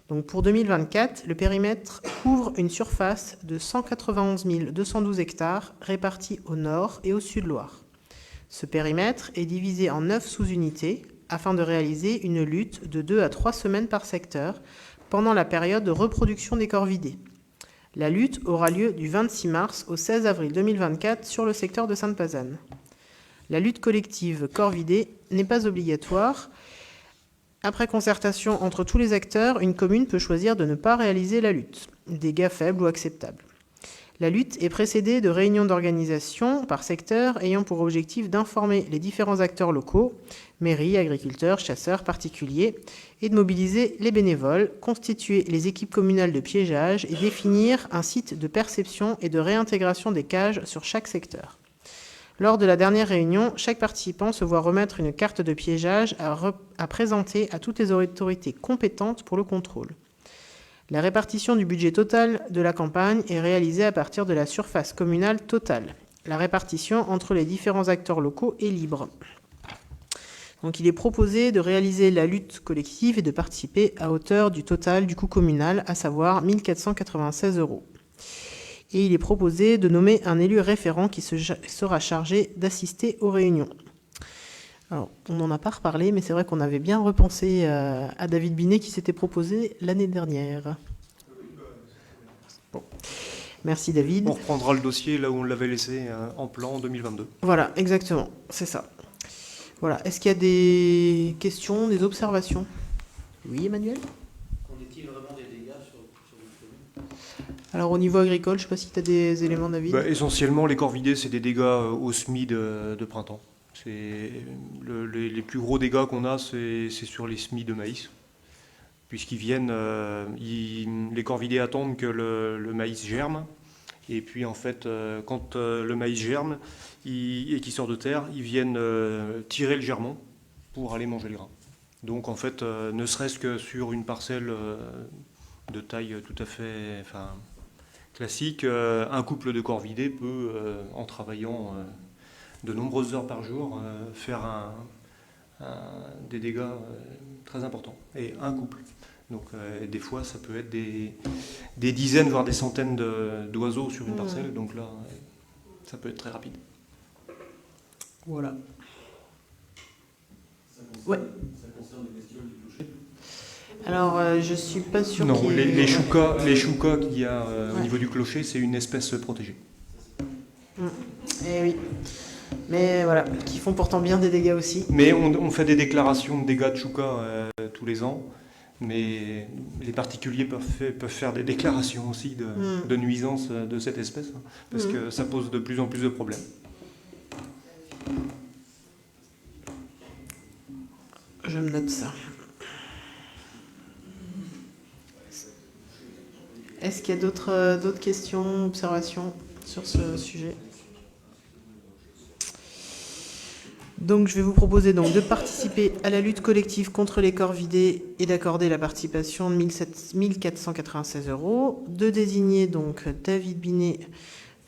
Speaker 1: Donc pour 2024, le périmètre couvre une surface de 191 212 hectares répartis au nord et au sud-Loire. Ce périmètre est divisé en 9 sous-unités afin de réaliser une lutte de 2 à 3 semaines par secteur pendant la période de reproduction des corvidés. La lutte aura lieu du 26 mars au 16 avril 2024 sur le secteur de Sainte-Pazanne. La lutte collective corvidée n'est pas obligatoire. Après concertation entre tous les acteurs, une commune peut choisir de ne pas réaliser la lutte, dégâts faibles ou acceptables. La lutte est précédée de réunions d'organisation par secteur ayant pour objectif d'informer les différents acteurs locaux, mairies, agriculteurs, chasseurs, particuliers, et de mobiliser les bénévoles, constituer les équipes communales de piégeage et définir un site de perception et de réintégration des cages sur chaque secteur. Lors de la dernière réunion, chaque participant se voit remettre une carte de piégeage à présenter à toutes les autorités compétentes pour le contrôle. La répartition du budget total de la campagne est réalisée à partir de la surface communale totale. La répartition entre les différents acteurs locaux est libre. Donc il est proposé de réaliser la lutte collective et de participer à hauteur du total du coût communal, à savoir 1 496 €. Et il est proposé de nommer un élu référent qui sera chargé d'assister aux réunions. Alors, on n'en a pas reparlé, mais c'est vrai qu'on avait bien repensé à David Binet qui s'était proposé l'année dernière. Bon. Merci David.
Speaker 7: On reprendra le dossier là où on l'avait laissé en plan en 2022.
Speaker 1: Voilà, exactement, c'est ça. Voilà. Est-ce qu'il y a des questions, des observations? Oui, Emmanuel?
Speaker 6: Qu'en est-il vraiment des dégâts sur votre commune?
Speaker 1: Alors au niveau agricole, je ne sais pas si tu as des éléments, David.
Speaker 7: Essentiellement, les corvidés, c'est des dégâts au semis de printemps. Les plus gros dégâts qu'on a, c'est sur les semis de maïs. Puisqu'ils viennent, les corvidés attendent que le maïs germe. Et puis en fait, quand le maïs germe et qu'il sort de terre, ils viennent tirer le germon pour aller manger le grain. Donc en fait, ne serait-ce que sur une parcelle de taille tout à fait classique, un couple de corvidés peut, en travaillant de nombreuses heures par jour, faire des dégâts très importants. Et un couple. Donc des fois, ça peut être des dizaines, voire des centaines d'oiseaux sur une parcelle. Donc là, ça peut être très rapide.
Speaker 1: Voilà.
Speaker 8: Ça concerne les bestioles du clocher?
Speaker 1: Alors, je suis pas sûre.
Speaker 7: Non, les choucas qu'il y a au niveau du clocher, c'est une espèce protégée.
Speaker 1: Eh oui. Mais voilà, qui font pourtant bien des dégâts aussi.
Speaker 7: Mais on fait des déclarations de dégâts de choucas tous les ans. Mais les particuliers peuvent faire des déclarations aussi de nuisance de cette espèce, parce que ça pose de plus en plus de problèmes.
Speaker 1: Je me note ça. Est-ce qu'il y a d'autres questions, observations sur ce sujet? Donc, je vais vous proposer donc de participer à la lutte collective contre les corvidés et d'accorder la participation de 1 496 €, de désigner donc David Binet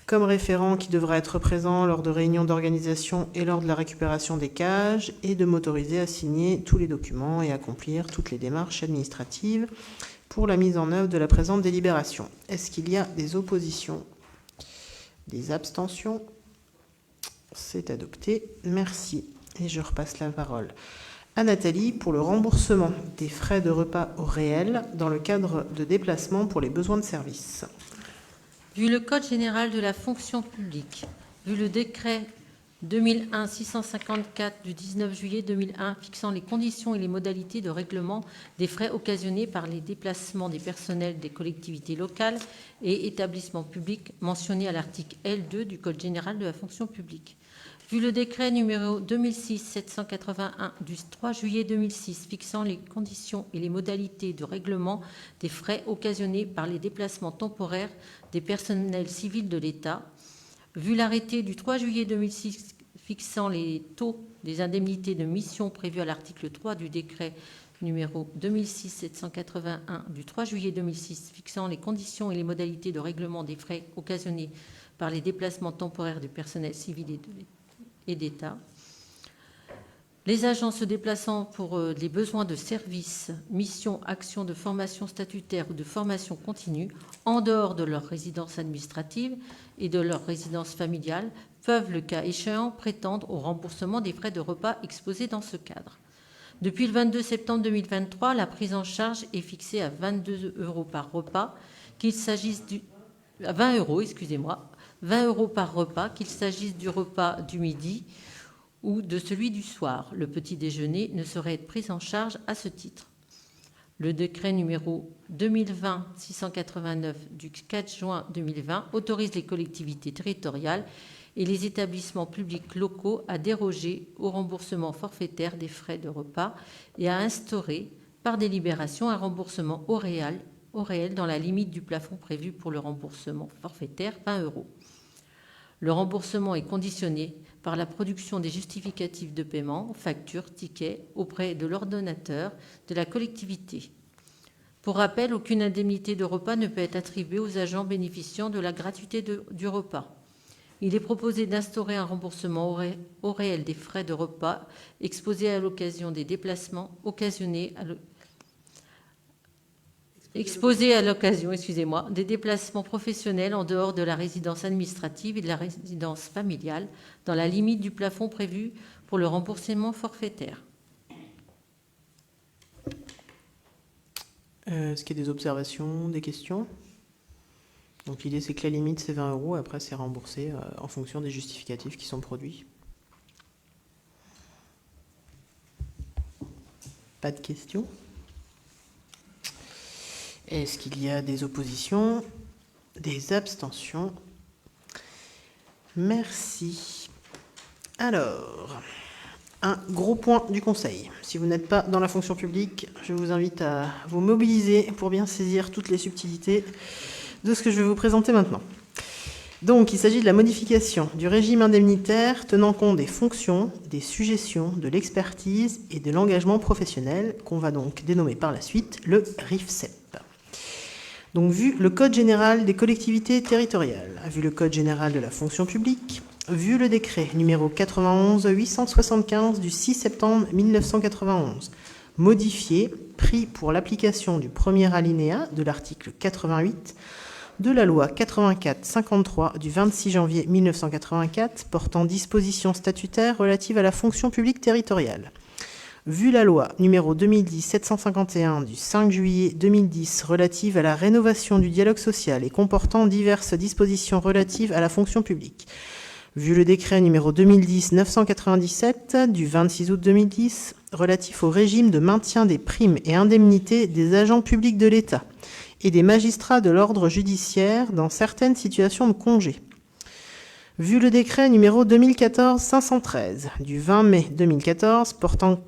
Speaker 1: comme référent qui devra être présent lors de réunions d'organisation et lors de la récupération des cages, et de m'autoriser à signer tous les documents et accomplir toutes les démarches administratives pour la mise en œuvre de la présente délibération. Est-ce qu'il y a des oppositions? Des abstentions? C'est adopté. Merci. Et je repasse la parole à Nathalie pour le remboursement des frais de repas au réel dans le cadre de déplacement pour les besoins de service.
Speaker 2: Vu le Code général de la fonction publique, vu le décret 2001-654 du 19 juillet 2001 fixant les conditions et les modalités de règlement des frais occasionnés par les déplacements des personnels des collectivités locales et établissements publics mentionnés à l'article L2 du Code général de la fonction publique. Vu le décret numéro 2006-781 du 3 juillet 2006 fixant les conditions et les modalités de règlement des frais occasionnés par les déplacements temporaires des personnels civils de l'État, vu l'arrêté du 3 juillet 2006 fixant les taux des indemnités de mission prévues à l'article 3 du décret numéro 2006-781 du 3 juillet 2006 fixant les conditions et les modalités de règlement des frais occasionnés par les déplacements temporaires du personnel civil et d'État. Les agents se déplaçant pour les besoins de services, missions, actions de formation statutaire ou de formation continue en dehors de leur résidence administrative et de leur résidence familiale peuvent, le cas échéant, prétendre au remboursement des frais de repas exposés dans ce cadre. Depuis le 22 septembre 2023, la prise en charge est fixée à 22 € par repas, qu'il s'agisse du 20 €, excusez-moi, 20 € par repas, qu'il s'agisse du repas du midi ou de celui du soir. Le petit déjeuner ne saurait être pris en charge à ce titre. Le décret numéro 2020-689 du 4 juin 2020 autorise les collectivités territoriales et les établissements publics locaux à déroger au remboursement forfaitaire des frais de repas et à instaurer par délibération un remboursement au réel dans la limite du plafond prévu pour le remboursement forfaitaire, 20 €. Le remboursement est conditionné par la production des justificatifs de paiement, factures, tickets, auprès de l'ordonnateur de la collectivité. Pour rappel, aucune indemnité de repas ne peut être attribuée aux agents bénéficiant de la gratuité du repas. Il est proposé d'instaurer un remboursement au réel des frais de repas exposés à l'occasion des déplacements des déplacements professionnels en dehors de la résidence administrative et de la résidence familiale, dans la limite du plafond prévu pour le remboursement forfaitaire.
Speaker 1: Est-ce qu'il y a des observations, des questions? Donc l'idée, c'est que la limite, c'est 20 €. Après, c'est remboursé en fonction des justificatifs qui sont produits. Pas de questions? Est-ce qu'il y a des oppositions, des abstentions? Merci. Alors, un gros point du Conseil. Si vous n'êtes pas dans la fonction publique, je vous invite à vous mobiliser pour bien saisir toutes les subtilités de ce que je vais vous présenter maintenant. Donc, il s'agit de la modification du régime indemnitaire tenant compte des fonctions, des sujétions, de l'expertise et de l'engagement professionnel, qu'on va donc dénommer par la suite le RIFSEP. Donc, vu le Code général des collectivités territoriales, vu le Code général de la fonction publique, vu le décret numéro 91-875 du 6 septembre 1991, modifié, pris pour l'application du premier alinéa de l'article 88 de la loi 84-53 du 26 janvier 1984 portant dispositions statutaires relatives à la fonction publique territoriale. Vu la loi numéro 2010-751 du 5 juillet 2010 relative à la rénovation du dialogue social et comportant diverses dispositions relatives à la fonction publique. Vu le décret numéro 2010-997 du 26 août 2010 relatif au régime de maintien des primes et indemnités des agents publics de l'État et des magistrats de l'ordre judiciaire dans certaines situations de congé. Vu le décret numéro 2014-513 du 20 mai 2014 portant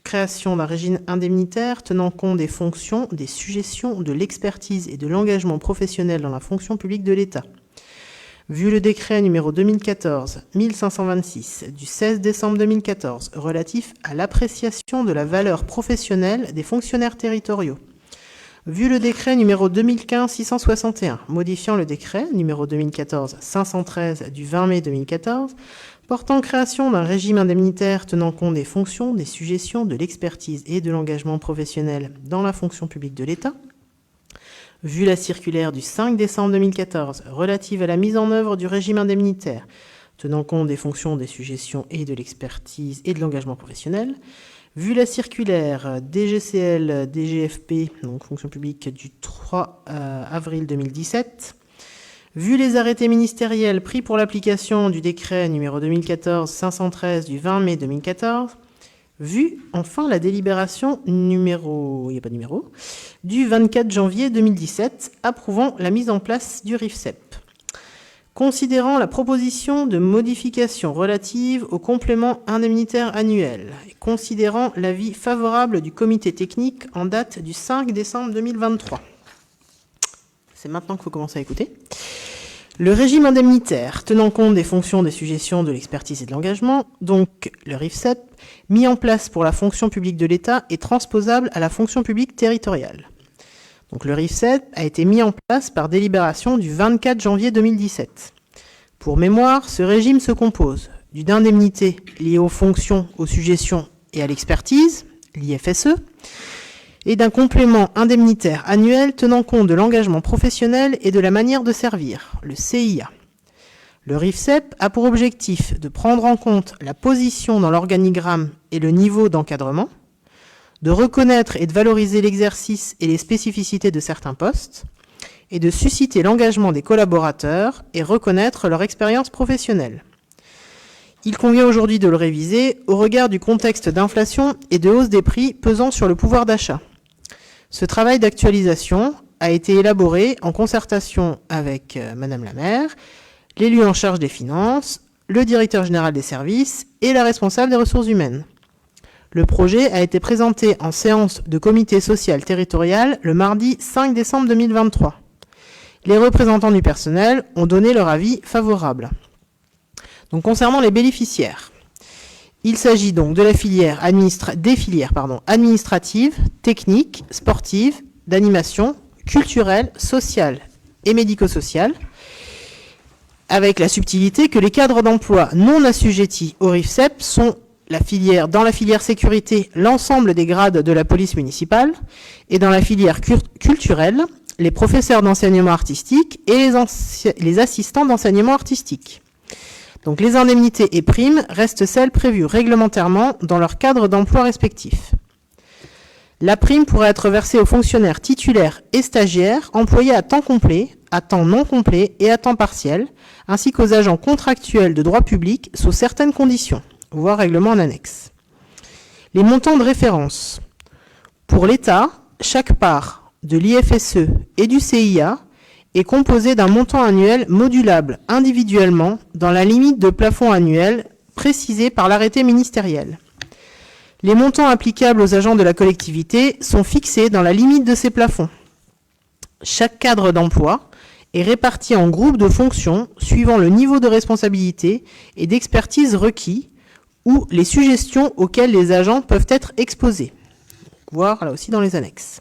Speaker 1: création d'un régime indemnitaire tenant compte des fonctions, des sujétions, de l'expertise et de l'engagement professionnel dans la fonction publique de l'État. Vu le décret numéro 2014-1526 du 16 décembre 2014 relatif à l'appréciation de la valeur professionnelle des fonctionnaires territoriaux. Vu le décret numéro 2015-661 modifiant le décret numéro 2014-513 du 20 mai 2014 portant création d'un régime indemnitaire tenant compte des fonctions, des sujétions, de l'expertise et de l'engagement professionnel dans la fonction publique de l'État. Vu la circulaire du 5 décembre 2014 relative à la mise en œuvre du régime indemnitaire tenant compte des fonctions, des sujétions et de l'expertise et de l'engagement professionnel. Vu la circulaire DGCL-DGFP, donc fonction publique, du 3 avril 2017, vu les arrêtés ministériels pris pour l'application du décret numéro 2014-513 du 20 mai 2014, vu enfin la délibération du 24 janvier 2017 approuvant la mise en place du RIFSEP. Considérant la proposition de modification relative au complément indemnitaire annuel et considérant l'avis favorable du comité technique en date du 5 décembre 2023. C'est maintenant qu'il faut commencer à écouter. Le régime indemnitaire, tenant compte des fonctions des suggestions, de l'expertise et de l'engagement, donc le RIFSEP, mis en place pour la fonction publique de l'État est transposable à la fonction publique territoriale. Donc le RIFSEP a été mis en place par délibération du 24 janvier 2017. Pour mémoire, ce régime se compose d'une indemnité liée aux fonctions, aux suggestions et à l'expertise, l'IFSE, et d'un complément indemnitaire annuel tenant compte de l'engagement professionnel et de la manière de servir, le CIA. Le RIFSEP a pour objectif de prendre en compte la position dans l'organigramme et le niveau d'encadrement, de reconnaître et de valoriser l'exercice et les spécificités de certains postes, et de susciter l'engagement des collaborateurs et reconnaître leur expérience professionnelle. Il convient aujourd'hui de le réviser au regard du contexte d'inflation et de hausse des prix pesant sur le pouvoir d'achat. Ce travail d'actualisation a été élaboré en concertation avec Madame la maire, l'élu en charge des finances, le directeur général des services et la responsable des ressources humaines. Le projet a été présenté en séance de comité social territorial le mardi 5 décembre 2023. Les représentants du personnel ont donné leur avis favorable. Donc, concernant les bénéficiaires, il s'agit donc de la filière administrative, technique, sportive, d'animation, culturelle, sociale et médico-sociale, avec la subtilité que les cadres d'emploi non assujettis au RIFSEP sont dans la filière sécurité, l'ensemble des grades de la police municipale, et dans la filière culturelle, les professeurs d'enseignement artistique et les assistants d'enseignement artistique. Donc les indemnités et primes restent celles prévues réglementairement dans leur cadre d'emploi respectif. La prime pourrait être versée aux fonctionnaires titulaires et stagiaires employés à temps complet, à temps non complet et à temps partiel, ainsi qu'aux agents contractuels de droit public sous certaines conditions, voire règlement en annexe. Les montants de référence. Pour l'État, chaque part de l'IFSE et du CIA est composé d'un montant annuel modulable individuellement dans la limite de plafond annuel précisée par l'arrêté ministériel. Les montants applicables aux agents de la collectivité sont fixés dans la limite de ces plafonds. Chaque cadre d'emploi est réparti en groupes de fonctions suivant le niveau de responsabilité et d'expertise requis ou les suggestions auxquelles les agents peuvent être exposés. Voir là aussi dans les annexes.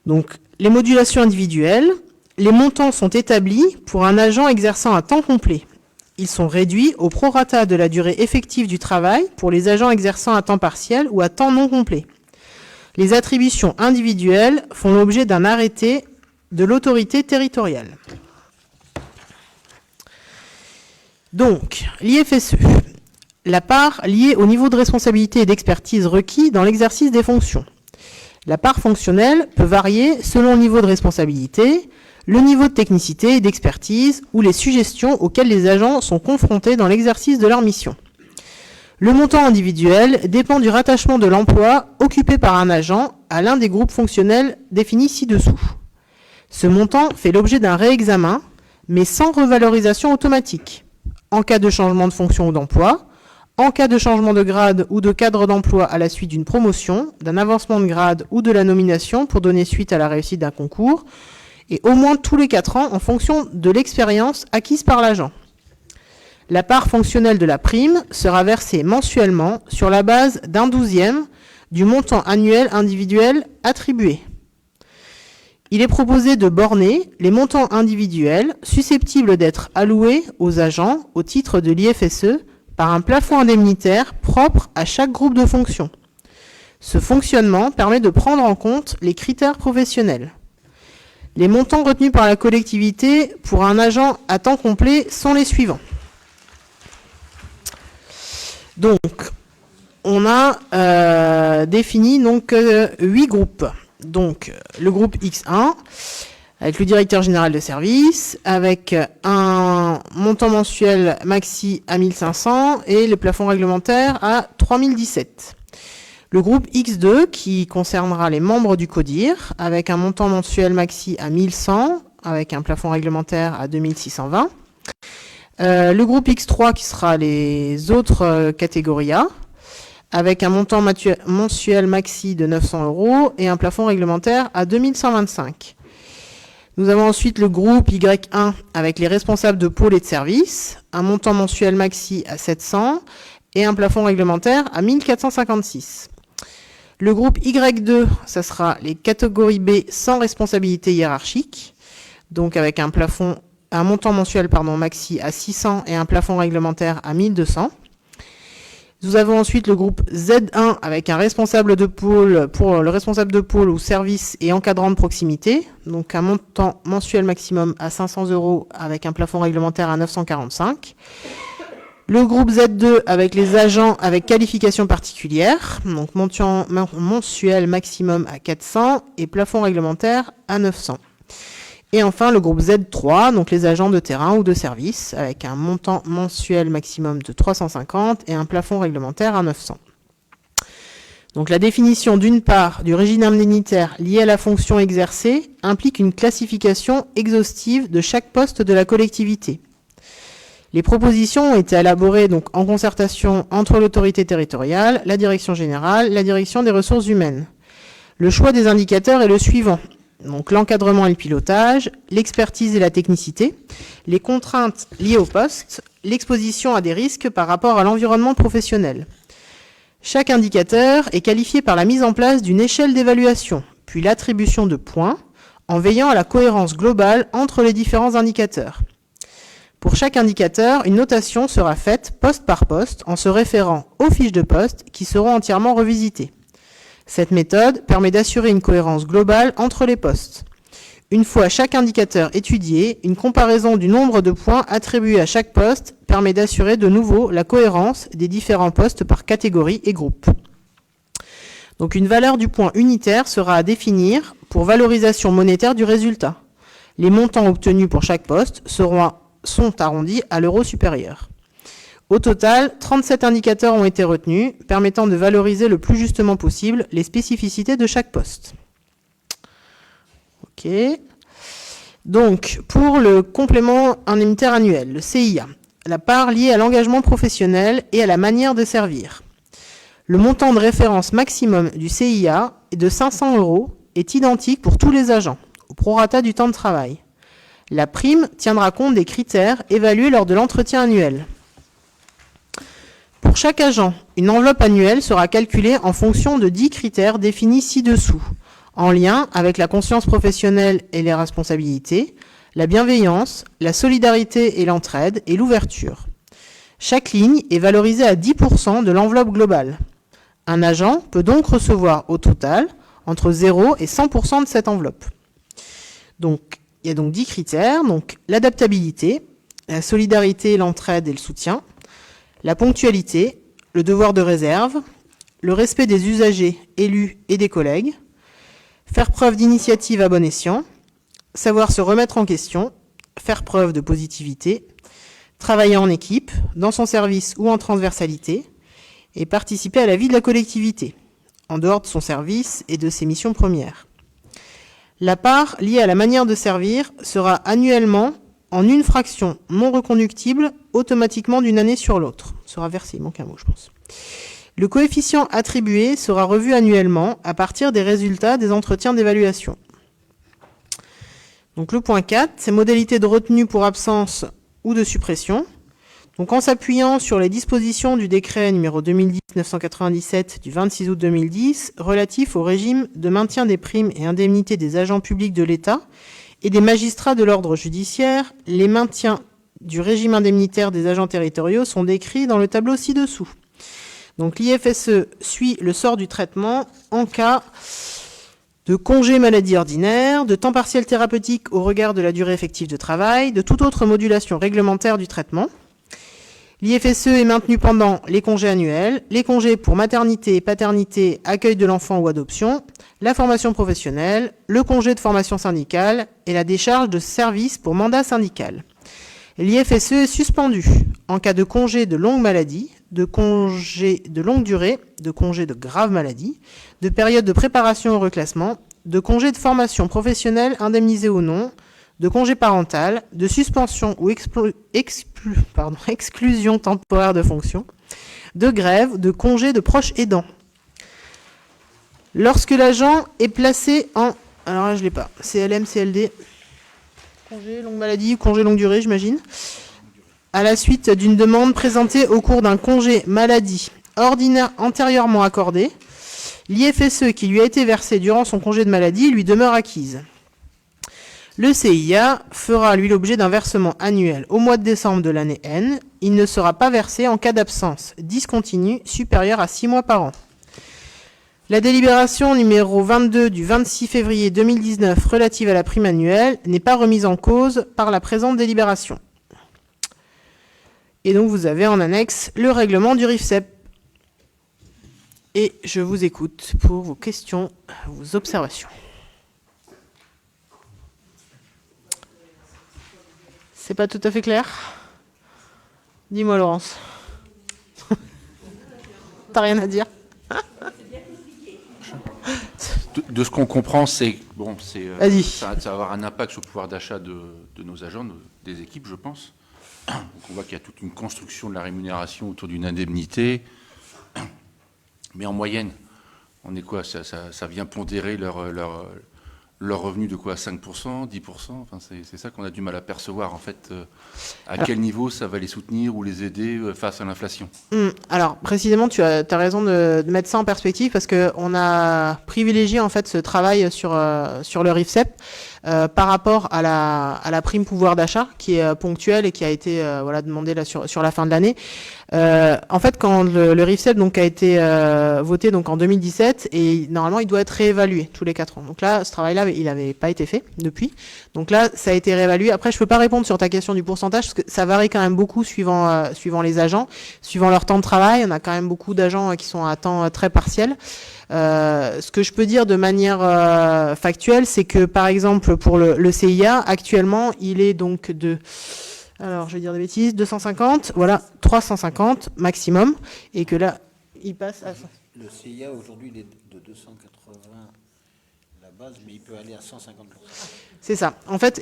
Speaker 1: Donc, les modulations individuelles, les montants sont établis pour un agent exerçant à temps complet. Ils sont réduits au prorata de la durée effective du travail pour les agents exerçant à temps partiel ou à temps non complet. Les attributions individuelles font l'objet d'un arrêté de l'autorité territoriale. Donc, l'IFSE, la part liée au niveau de responsabilité et d'expertise requis dans l'exercice des fonctions. La part fonctionnelle peut varier selon le niveau de responsabilité, le niveau de technicité et d'expertise ou les suggestions auxquelles les agents sont confrontés dans l'exercice de leur mission. Le montant individuel dépend du rattachement de l'emploi occupé par un agent à l'un des groupes fonctionnels définis ci-dessous. Ce montant fait l'objet d'un réexamen, mais sans revalorisation automatique, en cas de changement de fonction ou d'emploi, en cas de changement de grade ou de cadre d'emploi à la suite d'une promotion, d'un avancement de grade ou de la nomination pour donner suite à la réussite d'un concours, et au moins tous les 4 ans en fonction de l'expérience acquise par l'agent. La part fonctionnelle de la prime sera versée mensuellement sur la base d'un 12e du montant annuel individuel attribué. Il est proposé de borner les montants individuels susceptibles d'être alloués aux agents au titre de l'IFSE par un plafond indemnitaire propre à chaque groupe de fonctions. Ce fonctionnement permet de prendre en compte les critères professionnels. Les montants retenus par la collectivité pour un agent à temps complet sont les suivants. Donc, on a défini 8 groupes. Donc, le groupe X1, avec le directeur général de service, avec un montant mensuel maxi à 1500 et le plafond réglementaire à 3017. Le groupe X2, qui concernera les membres du CODIR, avec un montant mensuel maxi à 1100, avec un plafond réglementaire à 2620. Le groupe X3, qui sera les autres catégories A, avec un montant mensuel maxi de 900 € et un plafond réglementaire à 2125. Nous avons ensuite le groupe Y1 avec les responsables de pôle et de service, un montant mensuel maxi à 700 et un plafond réglementaire à 1456. Le groupe Y2, ça sera les catégories B sans responsabilité hiérarchique, donc avec un montant mensuel maxi à 600 et un plafond réglementaire à 1200. Nous avons ensuite le groupe Z1 avec un responsable de pôle pour le responsable de pôle ou service et encadrant de proximité, donc un montant mensuel maximum à 500 € avec un plafond réglementaire à 945. Le groupe Z2 avec les agents avec qualification particulière, donc montant mensuel maximum à 400 et plafond réglementaire à 900. Et enfin, le groupe Z3, donc les agents de terrain ou de service, avec un montant mensuel maximum de 350 et un plafond réglementaire à 900. Donc la définition d'une part du régime indemnitaire lié à la fonction exercée implique une classification exhaustive de chaque poste de la collectivité. Les propositions ont été élaborées donc en concertation entre l'autorité territoriale, la direction générale, la direction des ressources humaines. Le choix des indicateurs est le suivant. Donc l'encadrement et le pilotage, l'expertise et la technicité, les contraintes liées au poste, l'exposition à des risques par rapport à l'environnement professionnel. Chaque indicateur est qualifié par la mise en place d'une échelle d'évaluation, puis l'attribution de points, en veillant à la cohérence globale entre les différents indicateurs. Pour chaque indicateur, une notation sera faite poste par poste en se référant aux fiches de poste qui seront entièrement revisitées. Cette méthode permet d'assurer une cohérence globale entre les postes. Une fois chaque indicateur étudié, une comparaison du nombre de points attribués à chaque poste permet d'assurer de nouveau la cohérence des différents postes par catégorie et groupe. Donc une valeur du point unitaire sera à définir pour valorisation monétaire du résultat. Les montants obtenus pour chaque poste sont arrondis à l'euro supérieur. Au total, 37 indicateurs ont été retenus, permettant de valoriser le plus justement possible les spécificités de chaque poste. Ok. Donc, pour le complément indemnitaire annuel, le CIA, la part liée à l'engagement professionnel et à la manière de servir. Le montant de référence maximum du CIA est de 500 € est identique pour tous les agents, au prorata du temps de travail. La prime tiendra compte des critères évalués lors de l'entretien annuel. Pour chaque agent, une enveloppe annuelle sera calculée en fonction de 10 critères définis ci-dessous, en lien avec la conscience professionnelle et les responsabilités, la bienveillance, la solidarité et l'entraide et l'ouverture. Chaque ligne est valorisée à 10% de l'enveloppe globale. Un agent peut donc recevoir au total entre 0 et 100% de cette enveloppe. Donc, il y a donc 10 critères, donc l'adaptabilité, la solidarité, l'entraide et le soutien, la ponctualité, le devoir de réserve, le respect des usagers, élus et des collègues, faire preuve d'initiative à bon escient, savoir se remettre en question, faire preuve de positivité, travailler en équipe, dans son service ou en transversalité, et participer à la vie de la collectivité, en dehors de son service et de ses missions premières. La part liée à la manière de servir sera annuellement en une fraction non reconductible automatiquement d'une année sur l'autre. Sera versé, il manque un mot, je pense. Le coefficient attribué sera revu annuellement à partir des résultats des entretiens d'évaluation. Donc le point 4, c'est modalités de retenue pour absence ou de suppression. Donc en s'appuyant sur les dispositions du décret numéro 2010-997 du 26 août 2010 relatif au régime de maintien des primes et indemnités des agents publics de l'État et des magistrats de l'ordre judiciaire, les maintiens du régime indemnitaire des agents territoriaux sont décrits dans le tableau ci-dessous. Donc l'IFSE suit le sort du traitement en cas de congé maladie ordinaire, de temps partiel thérapeutique au regard de la durée effective de travail, de toute autre modulation réglementaire du traitement. L'IFSE est maintenu pendant les congés annuels, les congés pour maternité, paternité, accueil de l'enfant ou adoption, la formation professionnelle, le congé de formation syndicale et la décharge de service pour mandat syndical. L'IFSE est suspendu en cas de congé de longue maladie, de congé de longue durée, de congé de grave maladie, de période de préparation au reclassement, de congé de formation professionnelle indemnisé ou non, de congé parental, de suspension ou exclusion temporaire de fonction, de grève, de congé de proche aidant. Lorsque l'agent est placé en... Alors là, je ne l'ai pas. CLM, CLD. congé longue maladie, congé longue durée, j'imagine. À la suite d'une demande présentée au cours d'un congé maladie ordinaire antérieurement accordé, l'IFSE qui lui a été versé durant son congé de maladie lui demeure acquise. Le CIA fera lui l'objet d'un versement annuel au mois de décembre de l'année N. Il ne sera pas versé en cas d'absence discontinue supérieure à 6 mois par an. La délibération numéro 22 du 26 février 2019 relative à la prime annuelle n'est pas remise en cause par la présente délibération. Et donc vous avez en annexe le règlement du RIFSEP. Et je vous écoute pour vos questions, vos observations. C'est pas tout à fait clair? Dis-moi, Laurence. T'as rien à dire?
Speaker 9: De ce qu'on comprend, c'est bon,
Speaker 1: Vas-y.
Speaker 9: ça va avoir un impact sur le pouvoir d'achat de nos agents, des équipes, je pense. Donc on voit qu'il y a toute une construction de la rémunération autour d'une indemnité. Mais en moyenne, on est quoi? Ça vient pondérer leur revenu de quoi? 5%, 10%? Enfin, c'est ça qu'on a du mal à percevoir, en fait. À quel niveau ça va les soutenir ou les aider face à l'inflation?
Speaker 1: Alors, précisément, tu as raison de mettre ça en perspective parce qu'on a privilégié en fait ce travail sur le RIFSEP par rapport à la prime pouvoir d'achat qui est ponctuelle et qui a été demandée là, sur la fin de l'année. En fait, quand le RIFSEP donc, a été voté donc, en 2017, et normalement, il doit être réévalué tous les 4 ans. Donc là, ce travail-là, il n'avait pas été fait depuis. Donc là, ça a été réévalué. Après, je ne peux pas répondre sur ta question du pourcentage, parce que ça varie quand même beaucoup suivant les agents, suivant leur temps de travail. On a quand même beaucoup d'agents qui sont à temps très partiel. Ce que je peux dire de manière factuelle, c'est que, par exemple, pour le CIA, actuellement, il est donc de... Alors, je vais dire des bêtises, 250, voilà, 350 maximum, et que là, il passe à...
Speaker 6: Le CIA, aujourd'hui, il est de 280 la base, mais il peut aller à 150%.
Speaker 1: C'est ça. En fait,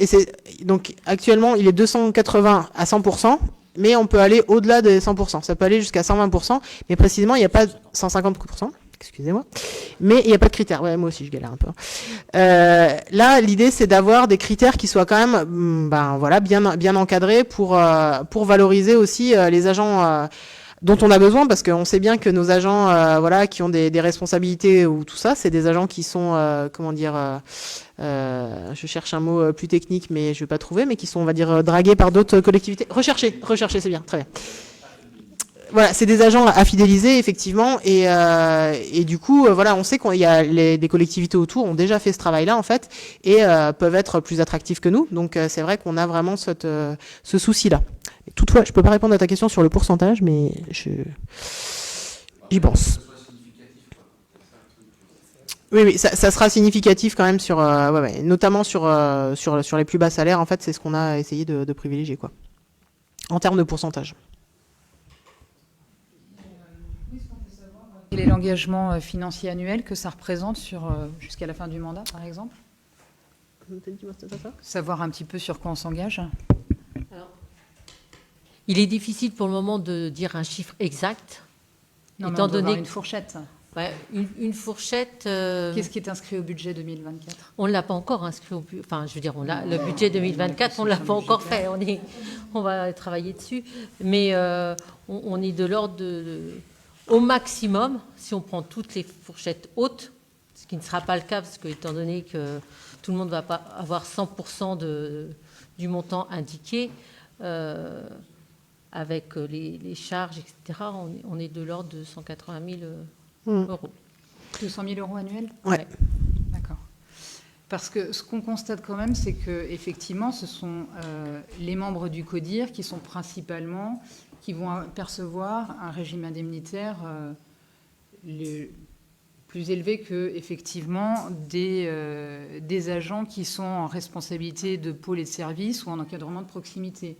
Speaker 1: donc actuellement, il est 280 à 100%, mais on peut aller au-delà des 100%. Ça peut aller jusqu'à 120%, mais précisément, il n'y a pas 150%. Excusez-moi, mais il n'y a pas de critères. Ouais, moi aussi, je galère un peu. Là, l'idée, c'est d'avoir des critères qui soient quand même, bien encadrés pour valoriser aussi les agents dont on a besoin, parce qu'on sait bien que nos agents, qui ont des responsabilités ou tout ça, c'est des agents qui sont, je cherche un mot plus technique, mais je ne vais pas trouver, mais qui sont, on va dire, dragués par d'autres collectivités. Rechercher, c'est bien, très bien. Voilà, c'est des agents à fidéliser effectivement, et du coup, on sait qu'il y a des collectivités autour ont déjà fait ce travail-là en fait, et peuvent être plus attractifs que nous. Donc c'est vrai qu'on a vraiment ce souci-là. Toutefois, je peux pas répondre à ta question sur le pourcentage, mais j'y pense. Oui, ça sera significatif quand même sur, notamment sur les plus bas salaires. En fait, c'est ce qu'on a essayé de privilégier, quoi, en termes de pourcentage.
Speaker 10: Quel est l'engagement financier annuel que ça représente jusqu'à la fin du mandat, par exemple? Savoir un petit peu sur quoi on s'engage.
Speaker 2: Alors, il est difficile pour le moment de dire un chiffre exact,
Speaker 10: Non,
Speaker 2: étant
Speaker 10: mais on doit
Speaker 2: donné
Speaker 10: avoir une fourchette.
Speaker 2: Ouais, une fourchette.
Speaker 10: Qu'est-ce qui est inscrit au budget 2024?
Speaker 2: On ne l'a pas encore inscrit au budget. Enfin, je veux dire, le budget 2024, on ne l'a pas encore fait. On va travailler dessus. Mais on est de l'ordre au maximum, si on prend toutes les fourchettes hautes, ce qui ne sera pas le cas, parce que étant donné que tout le monde ne va pas avoir 100% du montant indiqué, avec les charges, etc., on est de l'ordre de 180 000 euros.
Speaker 10: 200 000 euros annuels?
Speaker 1: Ouais.
Speaker 10: D'accord. Parce que ce qu'on constate quand même, c'est qu'effectivement, ce sont les membres du CODIR qui sont principalement... qui vont percevoir un régime indemnitaire plus élevé que, effectivement, des agents qui sont en responsabilité de pôle et de service ou en encadrement de proximité.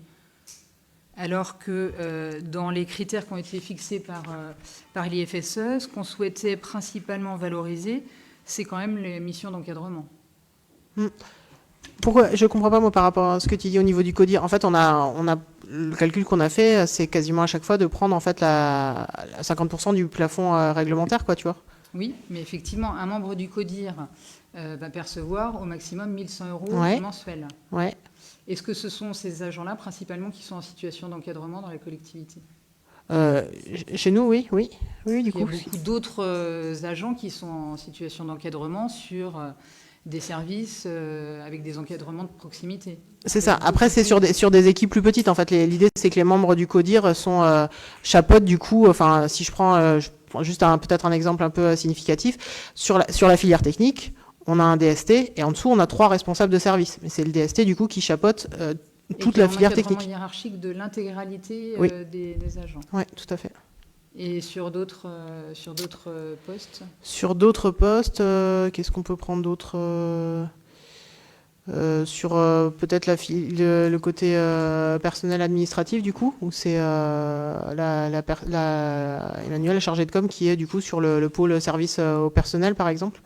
Speaker 10: Alors que dans les critères qui ont été fixés par l'IFSE, ce qu'on souhaitait principalement valoriser, c'est quand même les missions d'encadrement.
Speaker 1: Pourquoi? Je ne comprends pas, moi, par rapport à ce que tu dis au niveau du CODIR. En fait, on a le calcul qu'on a fait, c'est quasiment à chaque fois de prendre en fait la 50% du plafond réglementaire, quoi, tu vois.
Speaker 10: Oui, mais effectivement, un membre du CODIR va percevoir au maximum 1 100 euros
Speaker 1: Ouais.
Speaker 10: mensuels.
Speaker 1: Ouais.
Speaker 10: Est-ce que ce sont ces agents-là principalement qui sont en situation d'encadrement dans la collectivité?
Speaker 1: Chez nous, oui, du
Speaker 10: Il y a
Speaker 1: coup.
Speaker 10: beaucoup d'autres agents qui sont en situation d'encadrement sur des services avec des encadrements de proximité.
Speaker 1: C'est ça. Après, c'est sur des équipes plus petites. En fait, l'idée, c'est que les membres du CODIR sont chapeautent du coup. Enfin, si je prends juste peut-être un exemple un peu significatif sur la filière technique, on a un DST et en dessous, on a 3 responsables de service. Mais c'est le DST du coup qui chapeaute toute la filière technique.
Speaker 10: Et hiérarchique de l'intégralité
Speaker 1: Oui.
Speaker 10: des agents.
Speaker 1: Oui, tout à fait.
Speaker 10: Et sur d'autres postes?
Speaker 1: Sur d'autres postes, qu'est-ce qu'on peut prendre d'autre sur peut-être le côté personnel administratif du coup, où c'est Emmanuel, la chargée de com, qui est du coup sur le pôle service au personnel par exemple.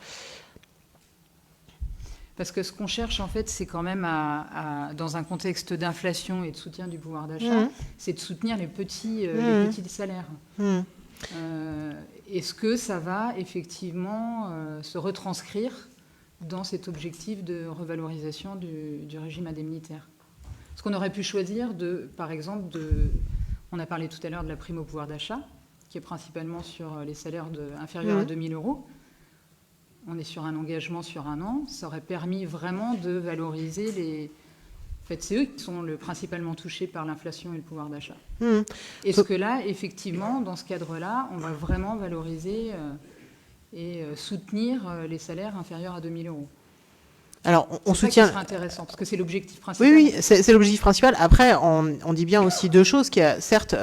Speaker 10: Parce que ce qu'on cherche, en fait, c'est quand même, dans un contexte d'inflation et de soutien du pouvoir d'achat, c'est de soutenir les petits salaires. Est-ce que ça va effectivement se retranscrire dans cet objectif de revalorisation du régime indemnitaire? Parce qu'on aurait pu choisir, par exemple, on a parlé tout à l'heure de la prime au pouvoir d'achat, qui est principalement sur les salaires inférieurs à 2 000 euros. On est sur un engagement sur 1 an. Ça aurait permis vraiment de valoriser les... En fait, c'est eux qui sont principalement touchés par l'inflation et le pouvoir d'achat. Est-ce que là, effectivement, dans ce cadre-là, on va vraiment valoriser et soutenir les salaires inférieurs à 2 000 euros?
Speaker 1: Alors, on
Speaker 10: C'est
Speaker 1: soutient.
Speaker 10: ça qui sera intéressant, parce que c'est l'objectif principal.
Speaker 1: Oui, c'est l'objectif principal. Après, on dit bien aussi 2 choses, qui est certes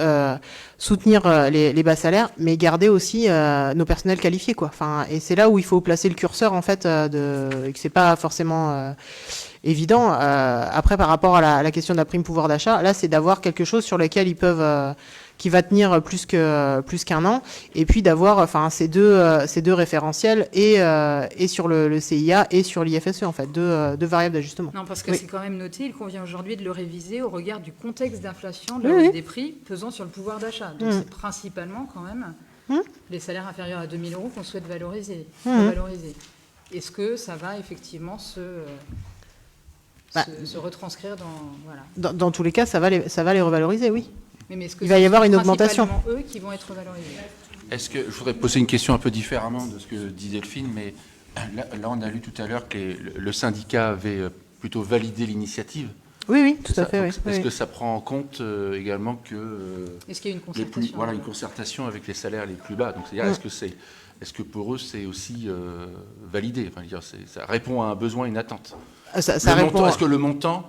Speaker 1: soutenir les bas salaires, mais garder aussi nos personnels qualifiés, quoi. Enfin, et c'est là où il faut placer le curseur, en fait, et que c'est pas forcément évident. Après, par rapport à la question de la prime pouvoir d'achat, là, c'est d'avoir quelque chose sur lequel ils peuvent qui va tenir plus qu'un an, et puis d'avoir ces deux référentiels et sur le CIA et sur l'IFSE, en fait, deux variables d'ajustement.
Speaker 10: Non, parce que
Speaker 1: Oui.
Speaker 10: c'est quand même noté, il convient aujourd'hui de le réviser au regard du contexte d'inflation, de la hausse des prix pesant sur le pouvoir d'achat. Donc c'est principalement quand même les salaires inférieurs à 2 000 euros qu'on souhaite valoriser. Est-ce que ça va effectivement se retranscrire dans... Voilà.
Speaker 1: Dans tous les cas, ça va les revaloriser, oui.
Speaker 10: Mais est-ce que
Speaker 1: Il va y avoir une augmentation.
Speaker 10: C'est principalement eux qui vont être valorisés?
Speaker 9: Est-ce que je voudrais poser une question un peu différemment de ce que dit Delphine, mais là on a lu tout à l'heure que le syndicat avait plutôt validé l'initiative.
Speaker 1: Oui, tout à fait.
Speaker 9: Donc,
Speaker 1: Oui.
Speaker 9: est-ce
Speaker 1: Oui.
Speaker 9: que ça prend en compte également que
Speaker 10: Est-ce qu'il y a une concertation?
Speaker 9: une concertation avec les salaires les plus bas. Donc c'est-à-dire est-ce que pour eux c'est aussi validé? Enfin, je veux dire, ça répond à un besoin, une attente.
Speaker 1: Ça répond.
Speaker 9: Est-ce que le montant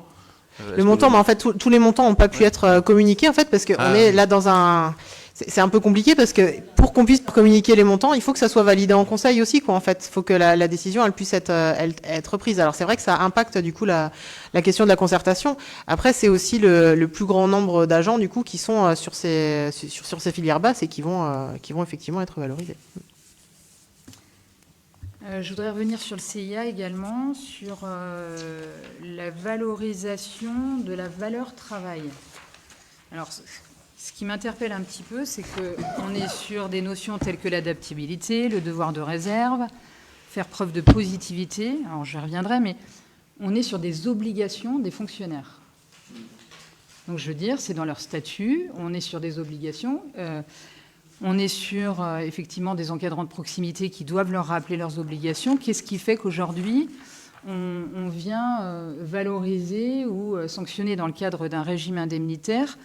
Speaker 1: Le montant, mais en fait, tous les montants n'ont pas pu être communiqués, en fait, parce qu'on est là dans un... C'est un peu compliqué, parce que pour qu'on puisse communiquer les montants, il faut que ça soit validé en conseil aussi, quoi, en fait. Il faut que la décision, elle puisse être prise. Alors, c'est vrai que ça impacte, du coup, la question de la concertation. Après, c'est aussi le plus grand nombre d'agents, du coup, qui sont sur ces filières basses et qui vont effectivement être valorisés.
Speaker 10: Je voudrais revenir sur le CIA également, sur la valorisation de la valeur travail. Alors, ce qui m'interpelle un petit peu, c'est qu'on est sur des notions telles que l'adaptabilité, le devoir de réserve, faire preuve de positivité. Alors, j'y reviendrai, mais on est sur des obligations des fonctionnaires. Donc, je veux dire, c'est dans leur statut, on est sur des obligations. On est sur, effectivement, des encadrants de proximité qui doivent leur rappeler leurs obligations. Qu'est-ce qui fait qu'aujourd'hui, on vient valoriser ou sanctionner dans le cadre d'un régime indemnitaire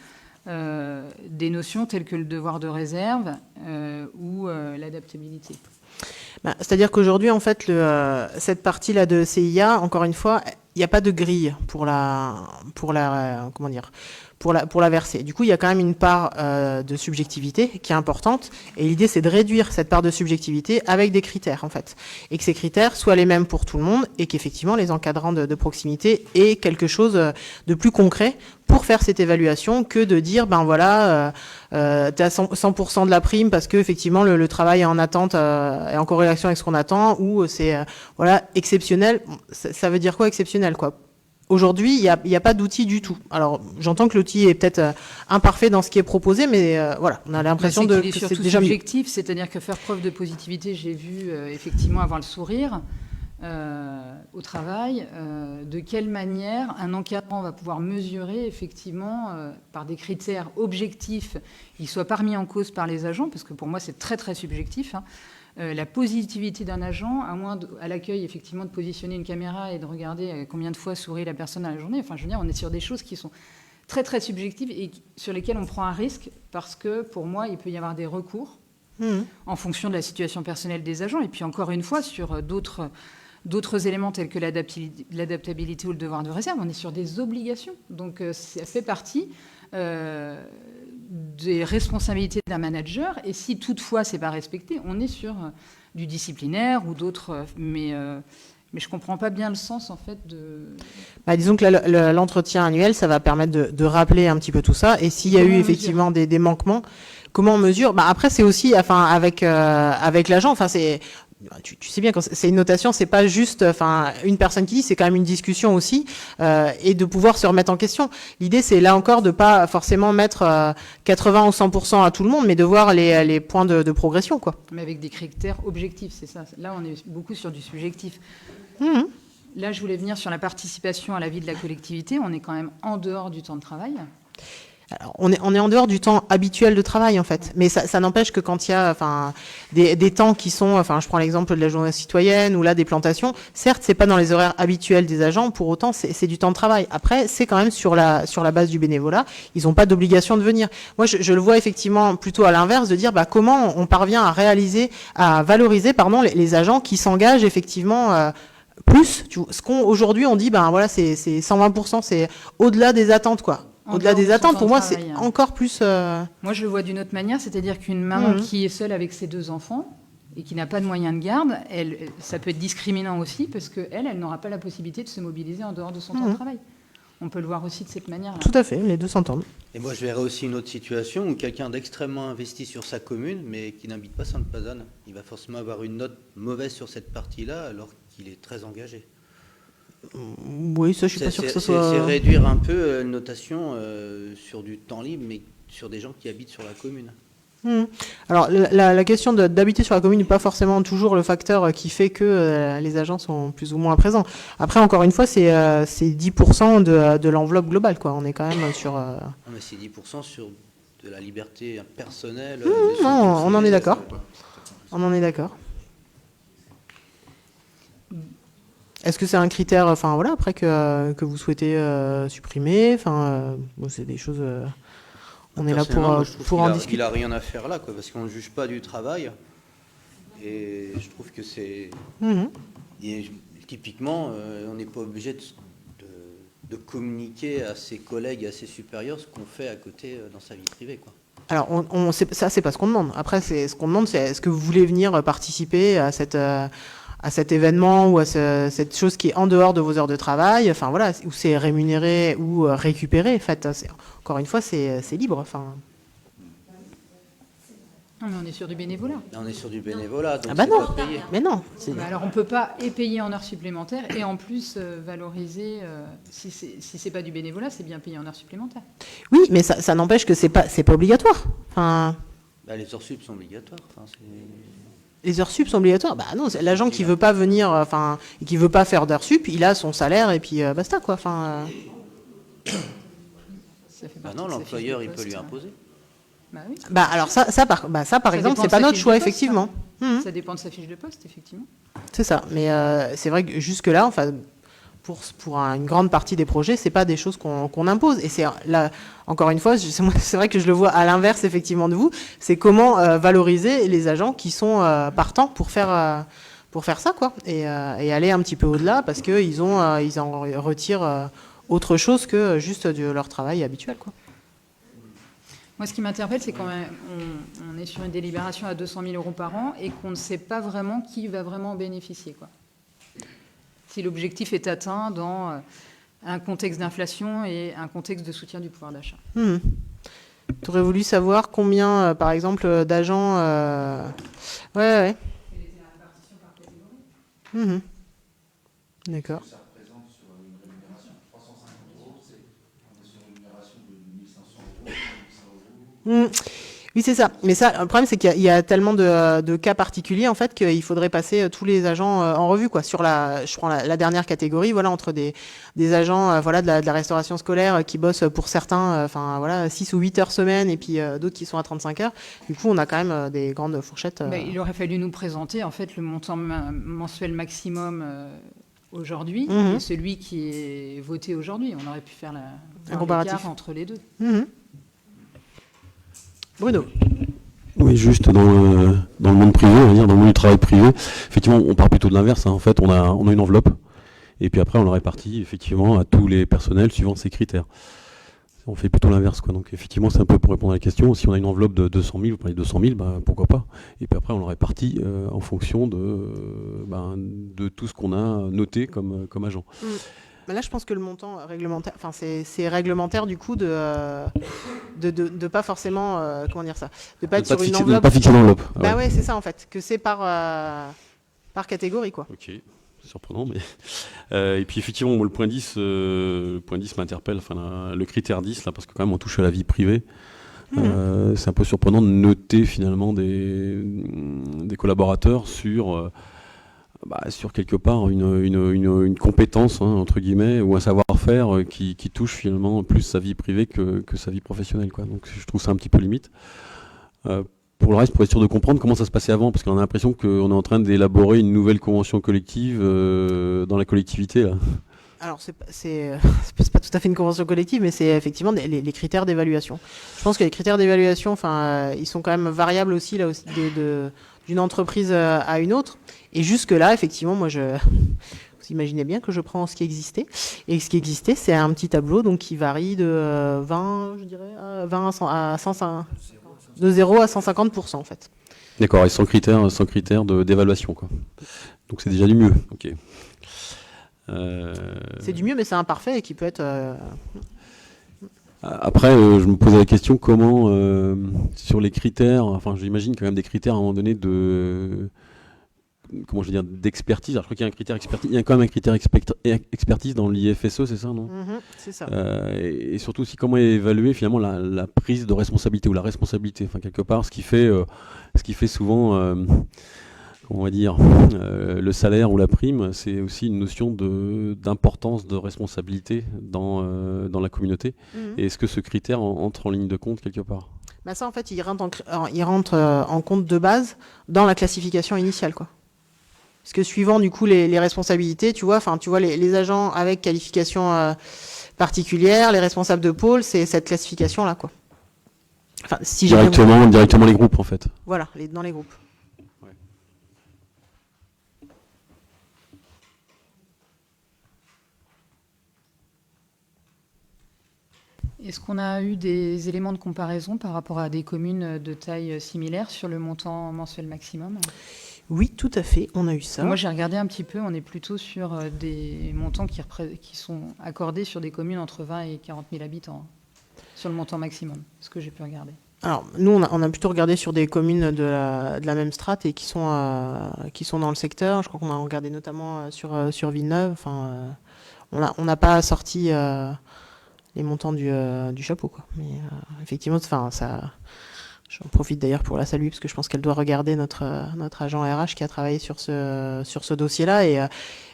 Speaker 10: des notions telles que le devoir de réserve ou l'adaptabilité?
Speaker 1: C'est-à-dire qu'aujourd'hui, en fait, cette partie-là de CIA, encore une fois, il n'y a pas de grille pour la verser. Du coup, il y a quand même une part de subjectivité qui est importante. Et l'idée, c'est de réduire cette part de subjectivité avec des critères, en fait. Et que ces critères soient les mêmes pour tout le monde et qu'effectivement, les encadrants de proximité aient quelque chose de plus concret pour faire cette évaluation que de dire, ben voilà, t'es à 100% de la prime parce que effectivement le travail est en attente, est en corrélation avec ce qu'on attend, ou c'est voilà exceptionnel. Ça veut dire quoi exceptionnel, quoi? aujourd'hui, il n'y a pas d'outil du tout. Alors, j'entends que l'outil est peut-être imparfait dans ce qui est proposé, mais voilà, on a l'impression
Speaker 10: qu'il est
Speaker 1: que c'est
Speaker 10: surtout
Speaker 1: déjà mieux.
Speaker 10: subjectif, c'est-à-dire que faire preuve de positivité, j'ai vu effectivement avoir le sourire au travail. De quelle manière un encadrant va pouvoir mesurer effectivement par des critères objectifs, qu'ils soient pas remis en cause par les agents, parce que pour moi c'est très très subjectif, hein, la positivité d'un agent, à moins à l'accueil effectivement de positionner une caméra et de regarder combien de fois sourit la personne à la journée. Enfin, je veux dire, on est sur des choses qui sont très très subjectives et sur lesquelles on prend un risque parce que pour moi, il peut y avoir des recours en fonction de la situation personnelle des agents. Et puis encore une fois, sur d'autres éléments tels que l'adaptabilité ou le devoir de réserve, on est sur des obligations. Donc ça fait partie des responsabilités d'un manager, et si toutefois c'est pas respecté, on est sur du disciplinaire ou d'autres, mais je comprends pas bien le sens en fait de...
Speaker 1: Disons que l'entretien annuel, ça va permettre de rappeler un petit peu tout ça, et s'il y a eu effectivement des manquements, comment on mesure? Après c'est aussi, enfin avec l'agent, enfin c'est... Tu sais bien, quand c'est une notation, c'est pas juste une personne qui dit, c'est quand même une discussion aussi, et de pouvoir se remettre en question. L'idée, c'est là encore de pas forcément mettre 80 ou 100% à tout le monde, mais de voir les points de progression, quoi.
Speaker 10: Mais avec des critères objectifs, c'est ça. Là, on est beaucoup sur du subjectif. Là, je voulais venir sur la participation à la vie de la collectivité. On est quand même en dehors du temps de travail.
Speaker 1: Alors, on est en dehors du temps habituel de travail en fait, mais ça n'empêche que quand il y a des temps qui sont, je prends l'exemple de la journée citoyenne ou là des plantations, certes c'est pas dans les horaires habituels des agents, pour autant c'est du temps de travail. Après c'est quand même sur la base du bénévolat, ils n'ont pas d'obligation de venir. Moi je le vois effectivement plutôt à l'inverse, de dire comment on parvient à valoriser les agents qui s'engagent effectivement plus. Ce qu'aujourd'hui on dit voilà c'est 120%, c'est au-delà des attentes quoi. Au-delà des attentes, pour moi, c'est encore plus...
Speaker 10: Moi, je le vois d'une autre manière, c'est-à-dire qu'une maman qui est seule avec ses 2 enfants et qui n'a pas de moyens de garde, ça peut être discriminant aussi parce qu'elle n'aura pas la possibilité de se mobiliser en dehors de son temps de travail. On peut le voir aussi de cette manière-là.
Speaker 1: Tout à fait, les deux s'entendent.
Speaker 6: Et moi, je verrais aussi une autre situation où quelqu'un d'extrêmement investi sur sa commune, mais qui n'habite pas Sainte-Pazanne, il va forcément avoir une note mauvaise sur cette partie-là, alors qu'il est très engagé.
Speaker 1: Oui, ça, je suis pas sûr que ce soit...
Speaker 6: C'est réduire un peu une notation sur du temps libre, mais sur des gens qui habitent sur la commune.
Speaker 1: Alors, la question d'habiter sur la commune n'est pas forcément toujours le facteur qui fait que les agents sont plus ou moins présents. Après, encore une fois, c'est 10% de l'enveloppe globale, quoi. On est quand même sur...
Speaker 6: Non, mais c'est 10% sur de la liberté personnelle.
Speaker 1: Non, on en est d'accord. On en est d'accord. Est-ce que c'est un critère, après que vous souhaitez supprimer, c'est des choses. On est là pour en discuter.
Speaker 6: Il a rien à faire là, quoi, parce qu'on ne juge pas du travail, et je trouve que c'est. Typiquement, on n'est pas obligé de communiquer à ses collègues, à ses supérieurs, ce qu'on fait à côté dans sa vie privée, quoi.
Speaker 1: Alors, ça, c'est pas ce qu'on demande. Après, ce qu'on demande, c'est est-ce que vous voulez venir participer à cet événement ou à cette chose qui est en dehors de vos heures de travail, où c'est rémunéré ou récupéré. En fait, encore une fois, c'est libre.
Speaker 10: Non, mais on est sur du bénévolat.
Speaker 6: On est sur du bénévolat, donc
Speaker 1: non,
Speaker 6: pas payé.
Speaker 1: Mais non.
Speaker 10: Alors on ne peut pas payer en heures supplémentaires et en plus valoriser, si c'est pas du bénévolat, c'est bien payé en heures supplémentaires.
Speaker 1: Oui, mais ça n'empêche que c'est pas obligatoire.
Speaker 6: Les heures sup sont obligatoires.
Speaker 1: Les heures sup sont obligatoires. Non, l'agent qui veut pas venir, qui veut pas faire d'heures sup, il a son salaire et puis basta quoi.
Speaker 6: Non, l'employeur il peut lui imposer.
Speaker 10: Oui.
Speaker 1: Alors ça par exemple, c'est pas notre choix effectivement.
Speaker 10: Ça dépend de sa fiche de poste effectivement.
Speaker 1: C'est ça, mais c'est vrai que jusque là, pour une grande partie des projets, c'est pas des choses qu'on impose. Et c'est là, encore une fois, c'est vrai que je le vois à l'inverse effectivement de vous. C'est comment valoriser les agents qui sont partants pour faire ça, quoi, et aller un petit peu au-delà parce que ils en retirent autre chose que juste de leur travail habituel, quoi.
Speaker 10: Moi, ce qui m'interpelle, c'est quand on est sur une délibération à 200 000 € par an et qu'on ne sait pas vraiment qui va vraiment en bénéficier, quoi. Si l'objectif est atteint dans un contexte d'inflation et un contexte de soutien du pouvoir d'achat.
Speaker 1: Tu aurais voulu savoir combien, par exemple, d'agents... Ouais.
Speaker 10: Quelle était la répartition par catégorie ?
Speaker 1: D'accord.
Speaker 8: Ça représente sur une rémunération 300
Speaker 1: Oui, c'est ça. Mais ça, le problème, c'est qu'il y a tellement de cas particuliers, en fait, qu'il faudrait passer tous les agents en revue, quoi. Sur je prends la dernière catégorie, voilà, entre des agents, voilà, de la restauration scolaire qui bossent pour certains, enfin, voilà, 6 ou 8 heures semaine, et puis d'autres qui sont à 35 heures. Du coup, on a quand même des grandes fourchettes.
Speaker 10: Il aurait fallu nous présenter, en fait, le montant mensuel maximum aujourd'hui et celui qui est voté aujourd'hui. On aurait pu faire
Speaker 1: un comparatif
Speaker 10: entre les deux.
Speaker 1: Bruno.
Speaker 8: Oui, juste dans le monde privé, on va dire, dans le monde du travail privé, effectivement, on part plutôt de l'inverse. En fait, on a une enveloppe, et puis après, on la répartit effectivement à tous les personnels suivant ces critères. On fait plutôt l'inverse, quoi. Donc, effectivement, c'est un peu pour répondre à la question. Si on a une enveloppe de 200 000, vous parlez de 200 000, bah, pourquoi pas. Et puis après, on la répartit en fonction de tout ce qu'on a noté comme agent.
Speaker 1: Là, je pense que le montant réglementaire, enfin, c'est réglementaire du coup de pas forcément, comment dire ça, de pas être sur une enveloppe.
Speaker 8: De pas fixer l'enveloppe.
Speaker 1: Bah ouais, c'est ça en fait, que c'est par catégorie, quoi.
Speaker 8: Ok, c'est surprenant, mais et puis effectivement, le point 10 m'interpelle, enfin le critère 10 là, parce que quand même on touche à la vie privée. C'est un peu surprenant de noter finalement des collaborateurs sur quelque part une compétence, entre guillemets, ou un savoir-faire qui touche finalement plus sa vie privée que sa vie professionnelle, quoi. Donc je trouve ça un petit peu limite. Pour le reste, pour être sûr de comprendre comment ça se passait avant, parce qu'on a l'impression qu'on est en train d'élaborer une nouvelle convention collective dans la collectivité, là.
Speaker 1: Alors, c'est pas tout à fait une convention collective, mais c'est effectivement les critères d'évaluation. Je pense que les critères d'évaluation, ils sont quand même variables aussi, là aussi, d'une entreprise à une autre. Et jusque-là, effectivement, moi, vous imaginez bien que je prends ce qui existait. Et ce qui existait, c'est un petit tableau donc, qui varie de 20, je dirais, 20 à 105, de 0 à 150%, en fait.
Speaker 8: D'accord, et sans critères d'évaluation, quoi. Donc c'est déjà du mieux. Ok.
Speaker 1: C'est du mieux, mais c'est imparfait et qui peut être...
Speaker 8: Après, je me posais la question comment, sur les critères, enfin j'imagine quand même des critères à un moment donné d'expertise. Alors, je crois qu'il y a un critère expertise, il y a quand même un critère expertise dans l'IFSE, c'est ça, non?
Speaker 1: C'est ça.
Speaker 8: Et surtout aussi comment évaluer finalement la prise de responsabilité ou la responsabilité, enfin quelque part, ce qui fait souvent... on va dire, le salaire ou la prime, c'est aussi une notion d'importance de responsabilité dans la communauté. Et est-ce que ce critère entre en ligne de compte quelque part?
Speaker 1: Ça, en fait, il rentre en compte de base dans la classification initiale, quoi. Parce que suivant, du coup, les responsabilités, tu vois, les agents avec qualification particulière, les responsables de pôle, c'est cette classification-là, quoi. Enfin, si
Speaker 8: directement les groupes, en fait.
Speaker 1: Voilà, dans les groupes.
Speaker 10: Est-ce qu'on a eu des éléments de comparaison par rapport à des communes de taille similaire sur le montant mensuel maximum?
Speaker 1: Oui, tout à fait, on a eu ça.
Speaker 10: Moi, j'ai regardé un petit peu, on est plutôt sur des montants qui sont accordés sur des communes entre 20 et 40 000 habitants, sur le montant maximum, ce que j'ai pu regarder.
Speaker 1: Alors, nous, on a plutôt regardé sur des communes de la même strate et qui sont dans le secteur. Je crois qu'on a regardé notamment sur Villeneuve. Enfin, on n'a pas sorti... les montants du chapeau, quoi. Mais effectivement, j'en profite d'ailleurs pour la saluer parce que je pense qu'elle doit regarder notre agent RH qui a travaillé sur ce dossier-là. Et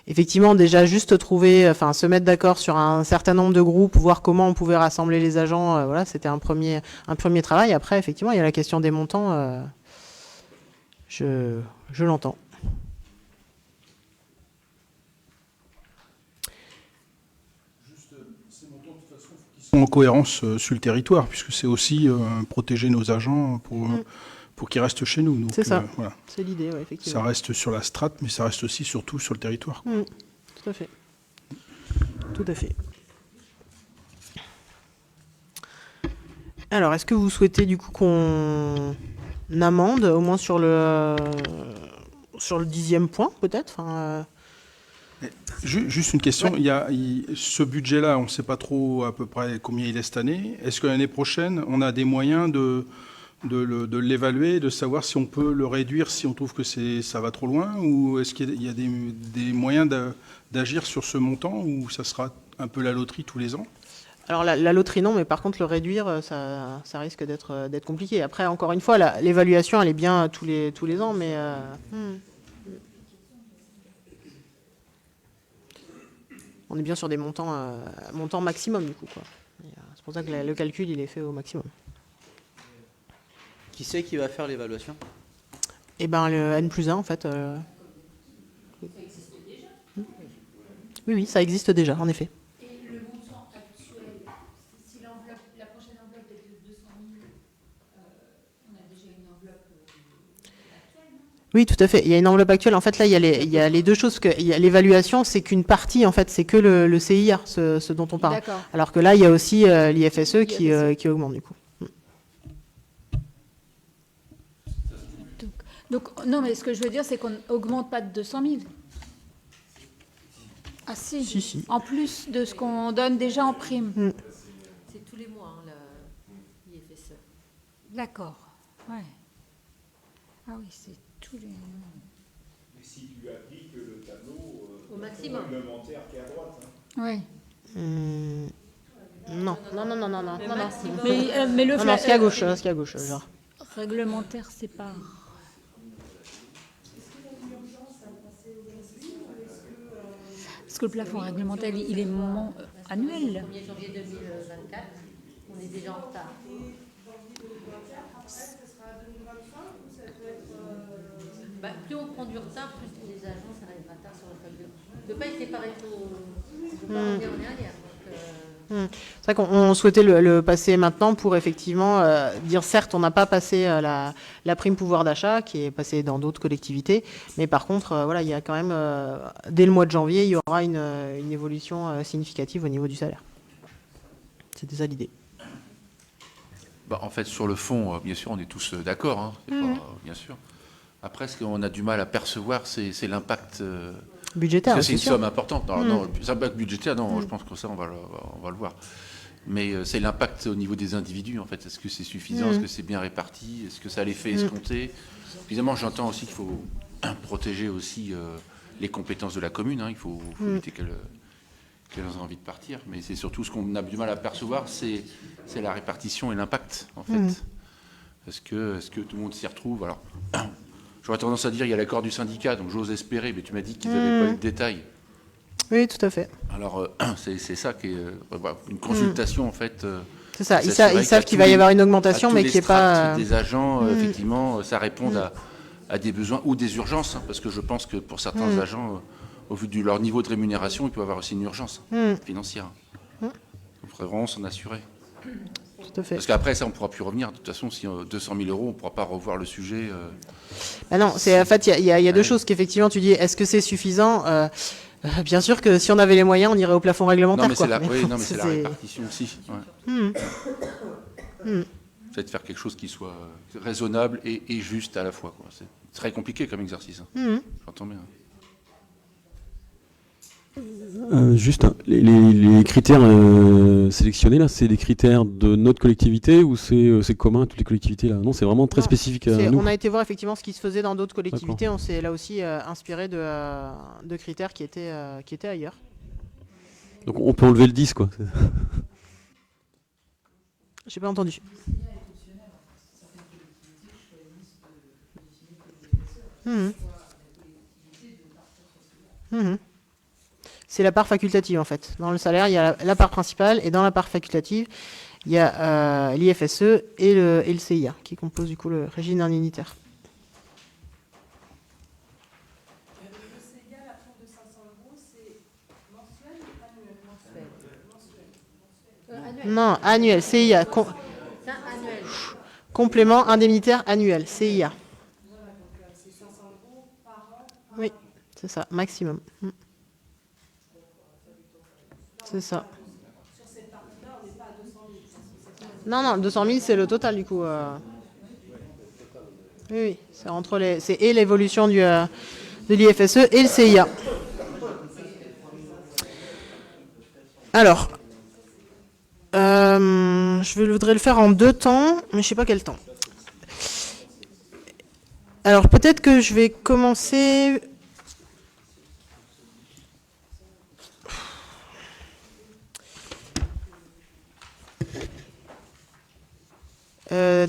Speaker 1: effectivement, déjà juste se mettre d'accord sur un certain nombre de groupes, voir comment on pouvait rassembler les agents. Voilà, c'était un premier travail. Après, effectivement, il y a la question des montants. Je l'entends.
Speaker 11: En cohérence sur le territoire, puisque c'est aussi protéger nos agents pour qu'ils restent chez nous.
Speaker 1: C'est ça, voilà. C'est l'idée, ouais, effectivement.
Speaker 11: Ça reste sur la strate, mais ça reste aussi surtout sur le territoire.
Speaker 1: Tout à fait. Tout à fait. Alors, est-ce que vous souhaitez du coup qu'on amende, au moins sur le 10e point, peut-être,
Speaker 11: Juste une question, ouais. Ce budget-là, on ne sait pas trop à peu près combien il est cette année. Est-ce que l'année prochaine, on a des moyens de l'évaluer, de savoir si on peut le réduire, si on trouve que ça va trop loin, ou est-ce qu'il y a des moyens d'agir sur ce montant, ou ça sera un peu la loterie tous les ans?
Speaker 1: Alors la loterie non, mais par contre le réduire, ça risque d'être compliqué. Après, encore une fois, l'évaluation elle est bien tous les ans, mais on est bien sur des montants maximum du coup, quoi. C'est pour ça que le calcul il est fait au maximum.
Speaker 6: Qui c'est qui va faire l'évaluation?
Speaker 1: Et ben le N+1 en fait. Ça existe déjà. Oui, ça existe déjà, en effet.
Speaker 12: Et le montant actuel, si la prochaine enveloppe est de 200 000, on a déjà une enveloppe actuelle, non?
Speaker 1: Oui, tout à fait. Il y a une enveloppe actuelle. En fait, là, il y a les deux choses. L'évaluation, c'est qu'une partie, en fait, c'est que le CIR, ce dont on parle.
Speaker 12: D'accord.
Speaker 1: Alors que là, il y a aussi l'IFSE qui augmente, du coup.
Speaker 12: Donc, non, mais ce que je veux dire, c'est qu'on n'augmente pas de 200 000. Ah si.
Speaker 1: Si.
Speaker 12: En plus de ce qu'on donne déjà en prime.
Speaker 2: C'est tous les mois, hein, l'IFSE.
Speaker 12: D'accord. Ouais. Ah oui, c'est tous les mois.
Speaker 3: Mais si tu appliques le tableau
Speaker 2: au maximum
Speaker 3: réglementaire qui est à droite.
Speaker 12: Oui.
Speaker 1: Non.
Speaker 12: Mais le
Speaker 1: non, ce qui est à gauche, genre.
Speaker 12: Réglementaire, c'est pas... Parce que le plafond réglementaire, il est annuel.
Speaker 2: Le 1er janvier 2024, on est déjà en retard. Plus on prend du retard, plus les agences arrivent à retard sur la feuille de route. On ne peut pas être séparé trop. On peut pas revenir en arrière.
Speaker 1: C'est vrai qu'on souhaitait le passer maintenant pour effectivement dire certes on n'a pas passé la prime pouvoir d'achat qui est passée dans d'autres collectivités, mais par contre voilà, il y a quand même dès le mois de janvier il y aura une évolution significative au niveau du salaire. C'était ça l'idée.
Speaker 9: En fait sur le fond bien sûr on est tous d'accord, hein, bien sûr. Après ce qu'on a du mal à percevoir c'est l'impact
Speaker 1: budgétaire.
Speaker 9: Parce que c'est une somme importante. Non, l'impact budgétaire, non, je pense que ça, on va le voir. Mais c'est l'impact au niveau des individus, en fait. Est-ce que c'est suffisant? Est-ce que c'est bien réparti? Est-ce que ça a l'effet escompté? Évidemment, j'entends aussi qu'il faut protéger aussi les compétences de la commune. Hein. Il faut éviter qu'elles aient envie de partir. Mais c'est surtout ce qu'on a du mal à percevoir, c'est la répartition et l'impact, en fait. Est-ce que tout le monde s'y retrouve? Alors, j'aurais tendance à dire qu'il y a l'accord du syndicat, donc j'ose espérer, mais tu m'as dit qu'ils n'avaient pas eu de détails.
Speaker 1: Oui, tout à fait.
Speaker 9: Alors, c'est ça qui est une consultation, en fait.
Speaker 1: C'est ça, ils savent qu'il va y avoir une augmentation, mais qui n'est pas...
Speaker 9: des agents, effectivement, ça répond à des besoins ou des urgences, hein, parce que je pense que pour certains agents, au vu de leur niveau de rémunération, il peut y avoir aussi une urgence financière. Il faudrait vraiment s'en assurer.
Speaker 1: Tout à fait.
Speaker 9: Parce qu'après, ça, on ne pourra plus revenir. De toute façon, si 200 000 euros, on ne pourra pas revoir le sujet.
Speaker 1: Non, en fait, il y a deux choses qu'effectivement, tu dis, est-ce que c'est suffisant? Bien sûr que si on avait les moyens, on irait au plafond réglementaire.
Speaker 9: Non, mais c'est la répartition aussi. Ouais. C'est de faire quelque chose qui soit raisonnable et juste à la fois. C'est très compliqué comme exercice. J'entends bien.
Speaker 8: Juste, les critères sélectionnés, là, c'est des critères de notre collectivité ou c'est commun à toutes les collectivités là? Non, c'est vraiment très spécifique à nous.
Speaker 1: On a été voir effectivement ce qui se faisait dans d'autres collectivités. On s'est là aussi inspiré de critères qui étaient ailleurs.
Speaker 8: Donc on peut enlever le 10, quoi.
Speaker 1: J'ai pas entendu. C'est la part facultative en fait. Dans le salaire, il y a la part principale et dans la part facultative, il y a l'IFSE et le CIA qui composent du coup le régime indemnitaire.
Speaker 5: Le CIA, la prime de 500 €, c'est mensuel ou annuel?
Speaker 1: Non, annuel, CIA. Complément indemnitaire annuel, CIA.
Speaker 5: Voilà, donc c'est 500 € par an.
Speaker 1: Oui, c'est ça, maximum. C'est ça.
Speaker 5: Sur cette partie-là, on n'est pas à 200 000.
Speaker 1: Non, 200 000, c'est le total du coup. Oui, c'est entre c'est et l'évolution de l'IFSE et le CIA. Alors, je voudrais le faire en 2 temps, mais je sais pas quel temps. Alors peut-être que je vais commencer.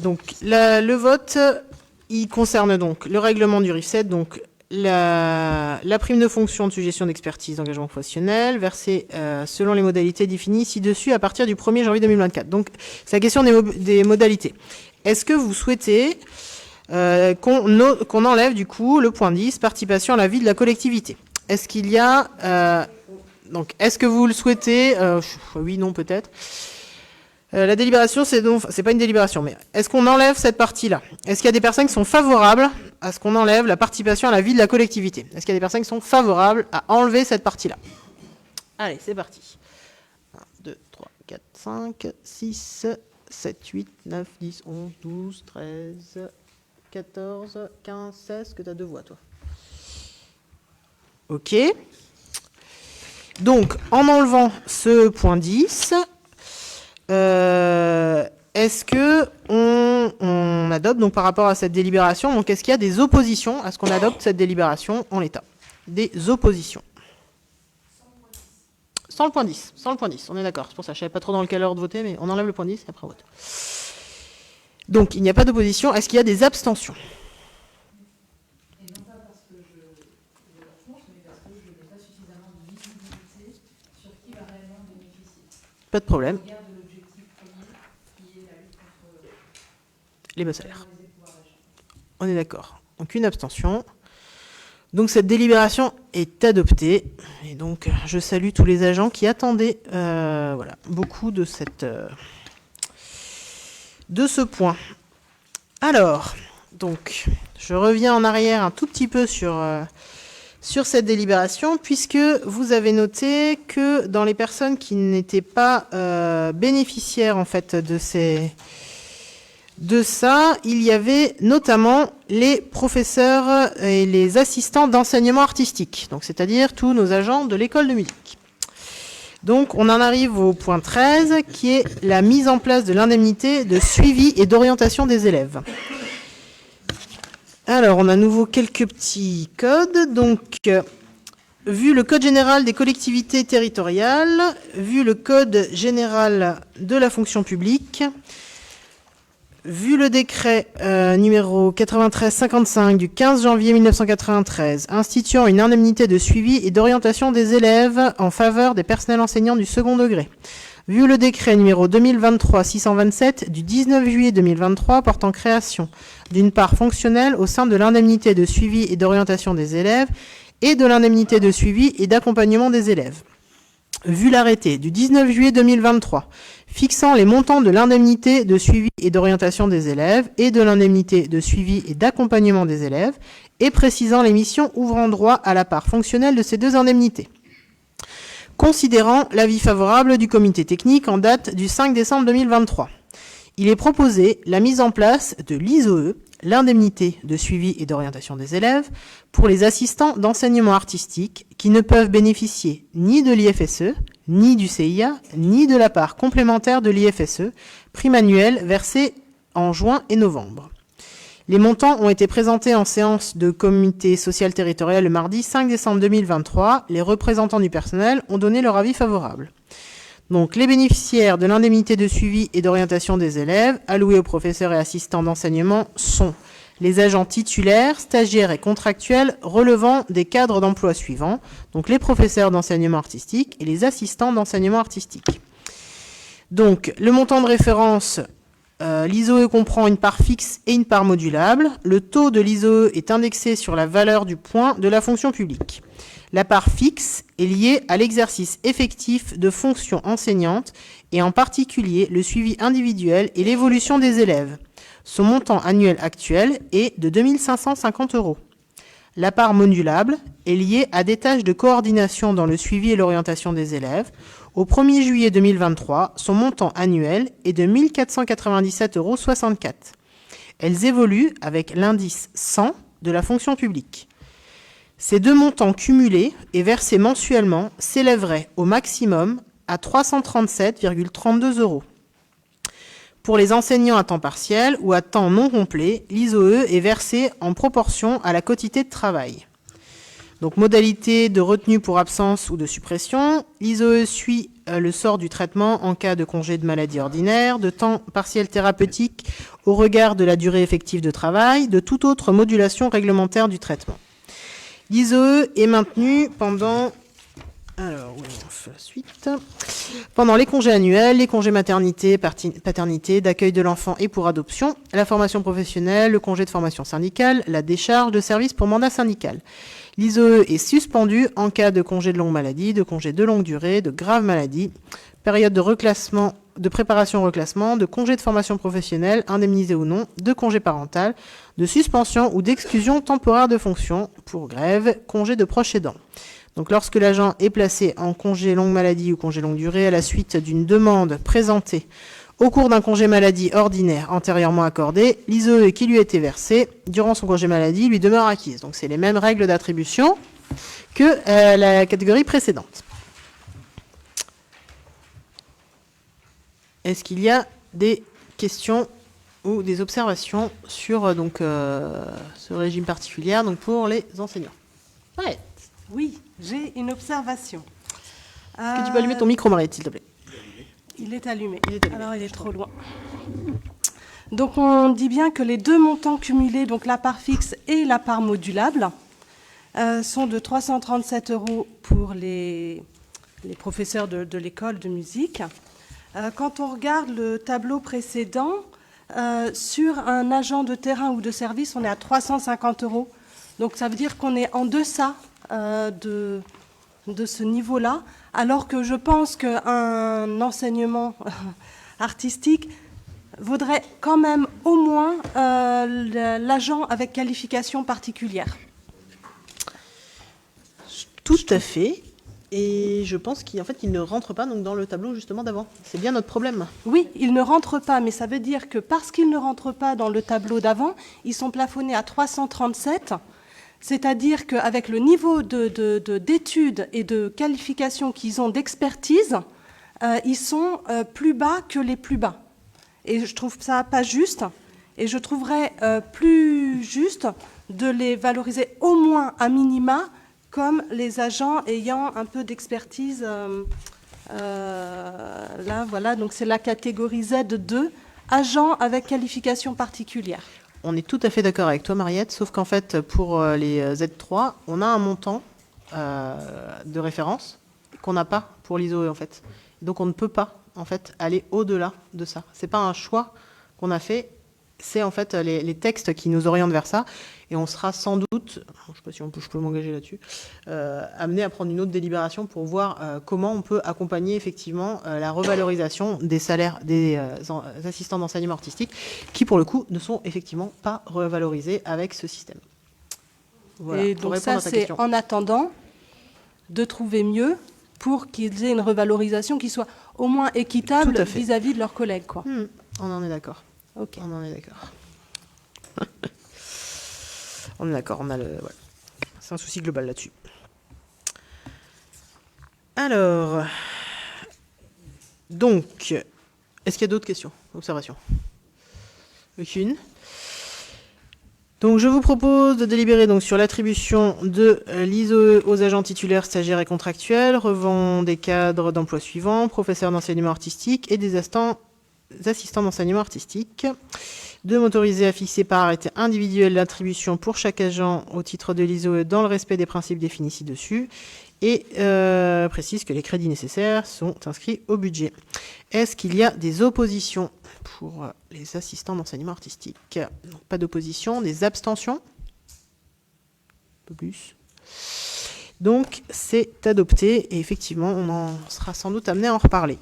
Speaker 1: Donc, le vote, il concerne donc le règlement du RIFSET, donc la prime de fonction de suggestion d'expertise d'engagement professionnel, versée selon les modalités définies ci-dessus à partir du 1er janvier 2024. Donc, c'est la question des modalités. Est-ce que vous souhaitez qu'on enlève du coup le point 10, participation à la vie de la collectivité? Est-ce qu'il y a... donc, est-ce que vous le souhaitez? Oui, non, peut-être. La délibération, c'est pas une délibération, mais est-ce qu'on enlève cette partie-là? Est-ce qu'il y a des personnes qui sont favorables à ce qu'on enlève la participation à la vie de la collectivité? Est-ce qu'il y a des personnes qui sont favorables à enlever cette partie-là? Allez, c'est parti. 1, 2, 3, 4, 5, 6, 7, 8, 9, 10, 11, 12, 13, 14, 15, 16, que tu as 2 voix, toi. Ok. Donc, en enlevant ce point 10... est-ce que on adopte, donc par rapport à cette délibération, donc est-ce qu'il y a des oppositions à ce qu'on adopte cette délibération en l'état? Des oppositions. Sans le point 10. Sans le point 10, on est d'accord. C'est pour ça, je ne savais pas trop dans quel ordre de voter, mais on enlève le point 10 et après on vote. Donc, il n'y a pas d'opposition. Est-ce qu'il y a des abstentions?
Speaker 12: Et non pas parce que je pense, mais parce que je n'ai pas suffisamment de visibilité sur qui va réellement bénéficier.
Speaker 1: Pas de problème.
Speaker 12: On regarde l'objectif premier, qui est la lutte contre
Speaker 1: les bas salaires. On est d'accord. Donc, une abstention. Donc, cette délibération est adoptée. Et donc, je salue tous les agents qui attendaient voilà, beaucoup de ce point. Alors, donc, je reviens en arrière un tout petit peu sur cette délibération, puisque vous avez noté que dans les personnes qui n'étaient pas bénéficiaires en fait de ça, il y avait notamment les professeurs et les assistants d'enseignement artistique, donc c'est-à-dire tous nos agents de l'école de musique. Donc on en arrive au point 13, qui est la mise en place de l'indemnité de suivi et d'orientation des élèves. Alors, on a à nouveau quelques petits codes. Donc, vu le Code général des collectivités territoriales, vu le Code général de la fonction publique, vu le décret numéro 93-55 du 15 janvier 1993, instituant une indemnité de suivi et d'orientation des élèves en faveur des personnels enseignants du second degré, vu le décret numéro 2023-627 du 19 juillet 2023 portant création d'une part fonctionnelle au sein de l'indemnité de suivi et d'orientation des élèves et de l'indemnité de suivi et d'accompagnement des élèves. Vu l'arrêté du 19 juillet 2023 fixant les montants de l'indemnité de suivi et d'orientation des élèves et de l'indemnité de suivi et d'accompagnement des élèves et précisant les missions ouvrant droit à la part fonctionnelle de ces deux indemnités. Considérant l'avis favorable du comité technique en date du 5 décembre 2023, il est proposé la mise en place de l'ISOE, l'indemnité de suivi et d'orientation des élèves, pour les assistants d'enseignement artistique qui ne peuvent bénéficier ni de l'IFSE, ni du CIA, ni de la part complémentaire de l'IFSE, prime annuelle versée en juin et novembre. Les montants ont été présentés en séance de comité social territorial le mardi 5 décembre 2023. Les représentants du personnel ont donné leur avis favorable. Donc, les bénéficiaires de l'indemnité de suivi et d'orientation des élèves alloués aux professeurs et assistants d'enseignement sont les agents titulaires, stagiaires et contractuels relevant des cadres d'emploi suivants, donc les professeurs d'enseignement artistique et les assistants d'enseignement artistique. Donc, le montant de référence, l'ISOE comprend une part fixe et une part modulable. Le taux de l'ISOE est indexé sur la valeur du point de la fonction publique. La part fixe est liée à l'exercice effectif de fonctions enseignantes et en particulier le suivi individuel et l'évolution des élèves. Son montant annuel actuel est de 2 550 €. La part modulable est liée à des tâches de coordination dans le suivi et l'orientation des élèves. Au 1er juillet 2023, son montant annuel est de 1 497,64 €. Elles évoluent avec l'indice 100 de la fonction publique. Ces deux montants cumulés et versés mensuellement s'élèveraient au maximum à 337,32 €. Pour les enseignants à temps partiel ou à temps non complet, l'ISOE est versée en proportion à la quotité de travail. Donc, modalité de retenue pour absence ou de suppression, l'ISOE suit le sort du traitement en cas de congé de maladie ordinaire, de temps partiel thérapeutique au regard de la durée effective de travail, de toute autre modulation réglementaire du traitement. L'ISOE est maintenu pendant... Alors, oui, on fait la suite. Pendant les congés annuels, les congés maternité, paternité, d'accueil de l'enfant et pour adoption, la formation professionnelle, le congé de formation syndicale, la décharge de service pour mandat syndical. L'ISOE est suspendu en cas de congé de longue maladie, de congé de longue durée, de grave maladie, période de reclassement, de préparation au reclassement, de congé de formation professionnelle, indemnisé ou non, de congé parental, de suspension ou d'exclusion temporaire de fonction pour grève, congé de proche aidant. Donc, lorsque l'agent est placé en congé longue maladie ou congé longue durée à la suite d'une demande présentée au cours d'un congé maladie ordinaire antérieurement accordé, l'ISOE qui lui a été versée durant son congé maladie lui demeure acquise. Donc, c'est les mêmes règles d'attribution que la catégorie précédente. Est-ce qu'il y a des questions ou des observations sur ce régime particulier donc pour les enseignants? Ouais.
Speaker 13: Oui, j'ai une observation.
Speaker 1: Est-ce que tu peux allumer ton micro, Mariette, s'il te plaît?
Speaker 13: Il est allumé. Alors, il est trop loin. Donc, on dit bien que les deux montants cumulés, donc la part fixe et la part modulable, sont de 337 € pour les professeurs de l'école de musique. Quand on regarde le tableau précédent, sur un agent de terrain ou de service, on est à 350 €. Donc, ça veut dire qu'on est en deçà de ce niveau-là, alors que je pense qu'un enseignement artistique vaudrait quand même au moins l'agent avec qualification particulière.
Speaker 1: Tout à fait. Et je pense qu'il ne rentre pas donc, dans le tableau justement d'avant. C'est bien notre problème.
Speaker 13: Oui, il ne rentre pas, mais ça veut dire que parce qu'il ne rentre pas dans le tableau d'avant, ils sont plafonnés à 337. C'est-à-dire qu'avec le niveau d'études et de qualification qu'ils ont d'expertise, ils sont plus bas que les plus bas. Et je trouve ça pas juste. Et je trouverais plus juste de les valoriser au moins à minima comme les agents ayant un peu d'expertise. Là, voilà, donc c'est la catégorie Z2, agents avec qualification particulière.
Speaker 1: On est tout à fait d'accord avec toi, Mariette, sauf qu'en fait, pour les Z3, on a un montant de référence qu'on n'a pas pour l'ISOE, en fait. Donc, on ne peut pas, en fait, aller au-delà de ça. C'est pas un choix qu'on a fait, c'est en fait les textes qui nous orientent vers ça. Et on sera sans doute, je ne sais pas si je peux m'engager là-dessus, amené à prendre une autre délibération pour voir comment on peut accompagner effectivement la revalorisation des salaires des assistants d'enseignement artistique qui, pour le coup, ne sont effectivement pas revalorisés avec ce système. Voilà,
Speaker 13: et donc ça, c'est en attendant de trouver mieux pour qu'ils aient une revalorisation qui soit au moins équitable vis-à-vis de leurs collègues, quoi.
Speaker 1: On en est d'accord.
Speaker 13: Ok.
Speaker 1: On en est d'accord. On est d'accord, voilà. C'est un souci global là-dessus. Alors, donc, est-ce qu'il y a d'autres questions, observations? Aucune. Donc, je vous propose de délibérer donc, sur l'attribution de l'ISOE aux agents titulaires, stagiaires et contractuels, relevant des cadres d'emploi suivants, professeurs d'enseignement artistique et des assistants d'enseignement artistique, de m'autoriser à fixer par arrêté individuel l'attribution pour chaque agent au titre de l'ISOE dans le respect des principes définis ci-dessus et précise que les crédits nécessaires sont inscrits au budget. Est-ce qu'il y a des oppositions pour les assistants d'enseignement artistique? Donc, pas d'opposition, des abstentions? Un peu plus. Donc, c'est adopté et effectivement, on en sera sans doute amené à en reparler.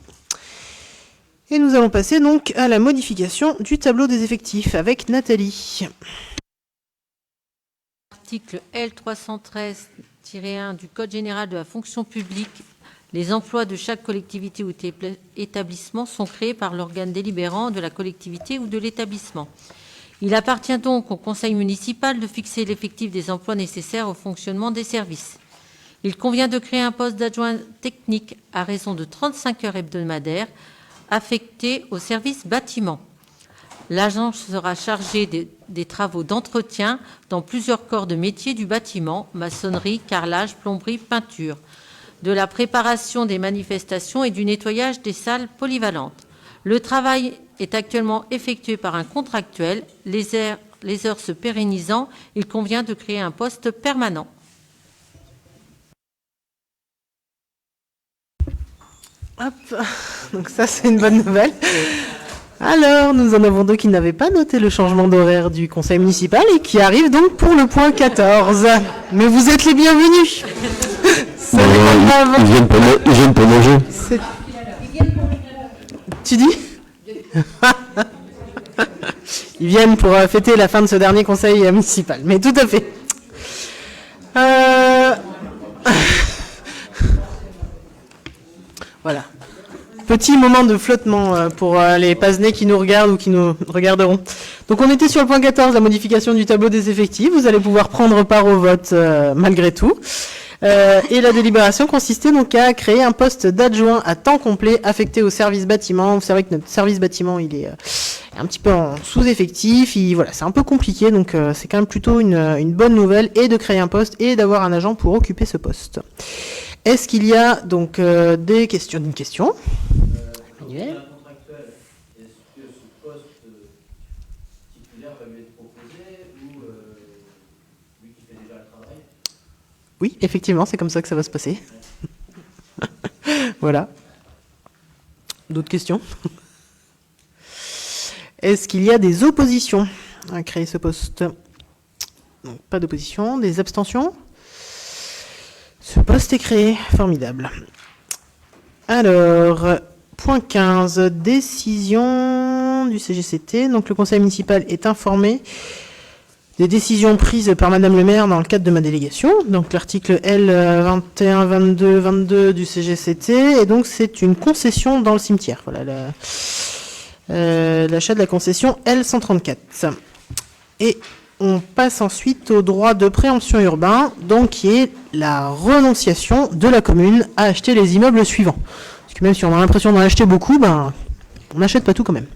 Speaker 1: Et nous allons passer donc à la modification du tableau des effectifs avec Nathalie.
Speaker 2: Article L313-1 du Code général de la fonction publique, les emplois de chaque collectivité ou établissement sont créés par l'organe délibérant de la collectivité ou de l'établissement. Il appartient donc au conseil municipal de fixer l'effectif des emplois nécessaires au fonctionnement des services. Il convient de créer un poste d'adjoint technique à raison de 35 heures hebdomadaires affecté au service bâtiment. L'agent sera chargé des travaux d'entretien dans plusieurs corps de métier du bâtiment, maçonnerie, carrelage, plomberie, peinture. de la préparation des manifestations et du nettoyage des salles polyvalentes. Le travail est actuellement effectué par un contractuel. Les heures se pérennisant, il convient de créer un poste permanent.
Speaker 1: Hop, donc ça c'est une bonne nouvelle. Alors, nous en avons deux qui n'avaient pas noté le changement d'horaire du conseil municipal et qui arrivent donc pour le point 14. Mais vous êtes les bienvenus.
Speaker 8: Ils viennent pour manger.
Speaker 1: Tu dis? Ils viennent pour fêter la fin de ce dernier conseil municipal. Mais tout à fait. Voilà. Petit moment de flottement pour les Pazenais qui nous regardent ou qui nous regarderont. Donc on était sur le point 14, la modification du tableau des effectifs. Vous allez pouvoir prendre part au vote malgré tout. Et la délibération consistait donc à créer un poste d'adjoint à temps complet affecté au service bâtiment. Vous savez que notre service bâtiment, il est un petit peu en sous-effectif. Voilà, c'est un peu compliqué, donc c'est quand même plutôt une bonne nouvelle et de créer un poste et d'avoir un agent pour occuper ce poste. Est-ce qu'il y a donc des questions? Une question Manuel?
Speaker 6: Est-ce que ce poste titulaire va lui être proposé ou lui qui fait déjà le travail?
Speaker 1: Oui, effectivement, c'est comme ça que ça va se passer. Voilà. D'autres questions? Est-ce qu'il y a des oppositions à créer ce poste? Donc, pas d'opposition. Des abstentions? Ce poste est créé. Formidable. Alors, point 15, décision du CGCT. Donc, le conseil municipal est informé des décisions prises par Madame le maire dans le cadre de ma délégation. Donc, l'article L 21-22-22 du CGCT. Et donc, c'est une concession dans le cimetière. Voilà, l'achat de la concession L 134. Et on passe ensuite au droit de préemption urbain, donc qui est la renonciation de la commune à acheter les immeubles suivants. Parce que même si on a l'impression d'en acheter beaucoup, on n'achète pas tout quand même.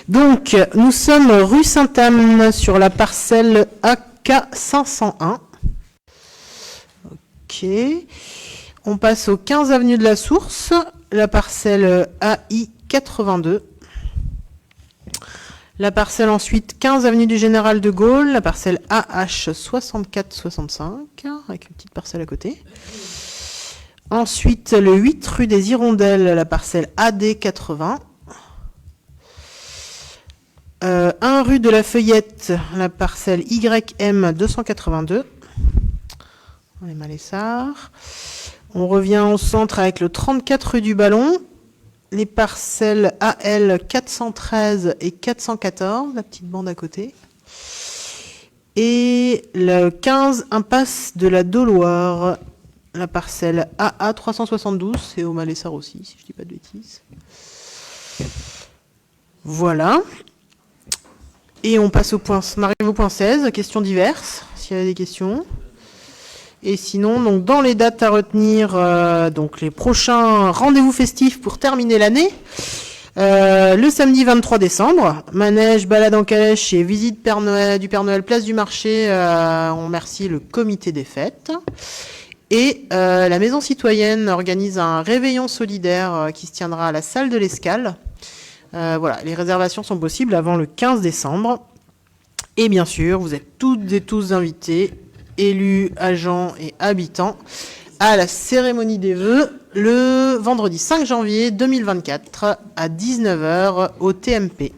Speaker 1: Donc, nous sommes rue Sainte-Anne sur la parcelle AK 501. Ok. On passe au 15 avenue de la Source, la parcelle AI 82. La parcelle ensuite 15 avenue du Général de Gaulle, la parcelle AH 64-65, avec une petite parcelle à côté. Ensuite, le 8 rue des Hirondelles, la parcelle AD 80. 1 rue de la Feuillette, la parcelle YM 282. On est Malessard. On revient au centre avec le 34 rue du Ballon. Les parcelles AL 413 et 414, la petite bande à côté. Et le 15 impasse de la Dauloire, la parcelle AA 372, c'est au Malessard aussi, si je ne dis pas de bêtises. Voilà. Et on passe on arrive au point 16, questions diverses, s'il y a des questions. Et sinon, donc dans les dates à retenir, donc les prochains rendez-vous festifs pour terminer l'année, le samedi 23 décembre, manège, balade en calèche et visite du Père Noël, place du marché, on remercie le comité des fêtes. Et la Maison citoyenne organise un réveillon solidaire qui se tiendra à la salle de l'Escale. Voilà, les réservations sont possibles avant le 15 décembre. Et bien sûr, vous êtes toutes et tous invités, élus, agents et habitants, à la cérémonie des vœux le vendredi 5 janvier 2024 à 19h au TMP.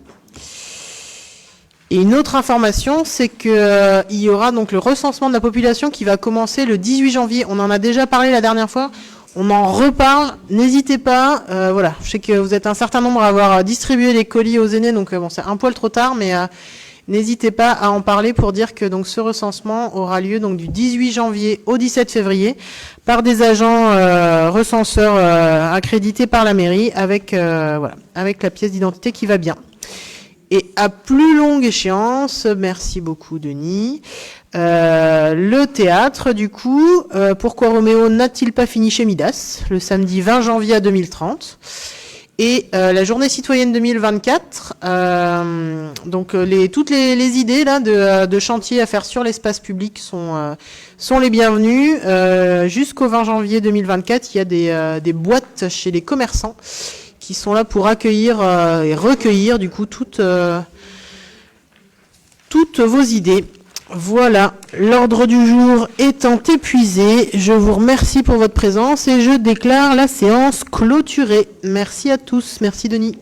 Speaker 1: Et une autre information, c'est qu'il y aura donc le recensement de la population qui va commencer le 18 janvier. On en a déjà parlé la dernière fois. On en reparle. N'hésitez pas. Voilà, je sais que vous êtes un certain nombre à avoir distribué les colis aux aînés, donc bon, c'est un poil trop tard, mais n'hésitez pas à en parler pour dire que donc ce recensement aura lieu donc du 18 janvier au 17 février par des agents recenseurs accrédités par la mairie avec voilà, avec la pièce d'identité qui va bien. Et à plus longue échéance, merci beaucoup Denis, le théâtre du coup, pourquoi Roméo n'a-t-il pas fini chez Midas le samedi 20 janvier à 2030. Et la journée citoyenne 2024, donc toutes les idées là de chantier à faire sur l'espace public sont les bienvenues. Jusqu'au 20 janvier 2024, il y a des boîtes chez les commerçants qui sont là pour accueillir et recueillir du coup toutes vos idées. Voilà, l'ordre du jour étant épuisé, je vous remercie pour votre présence et je déclare la séance clôturée. Merci à tous. Merci Denis.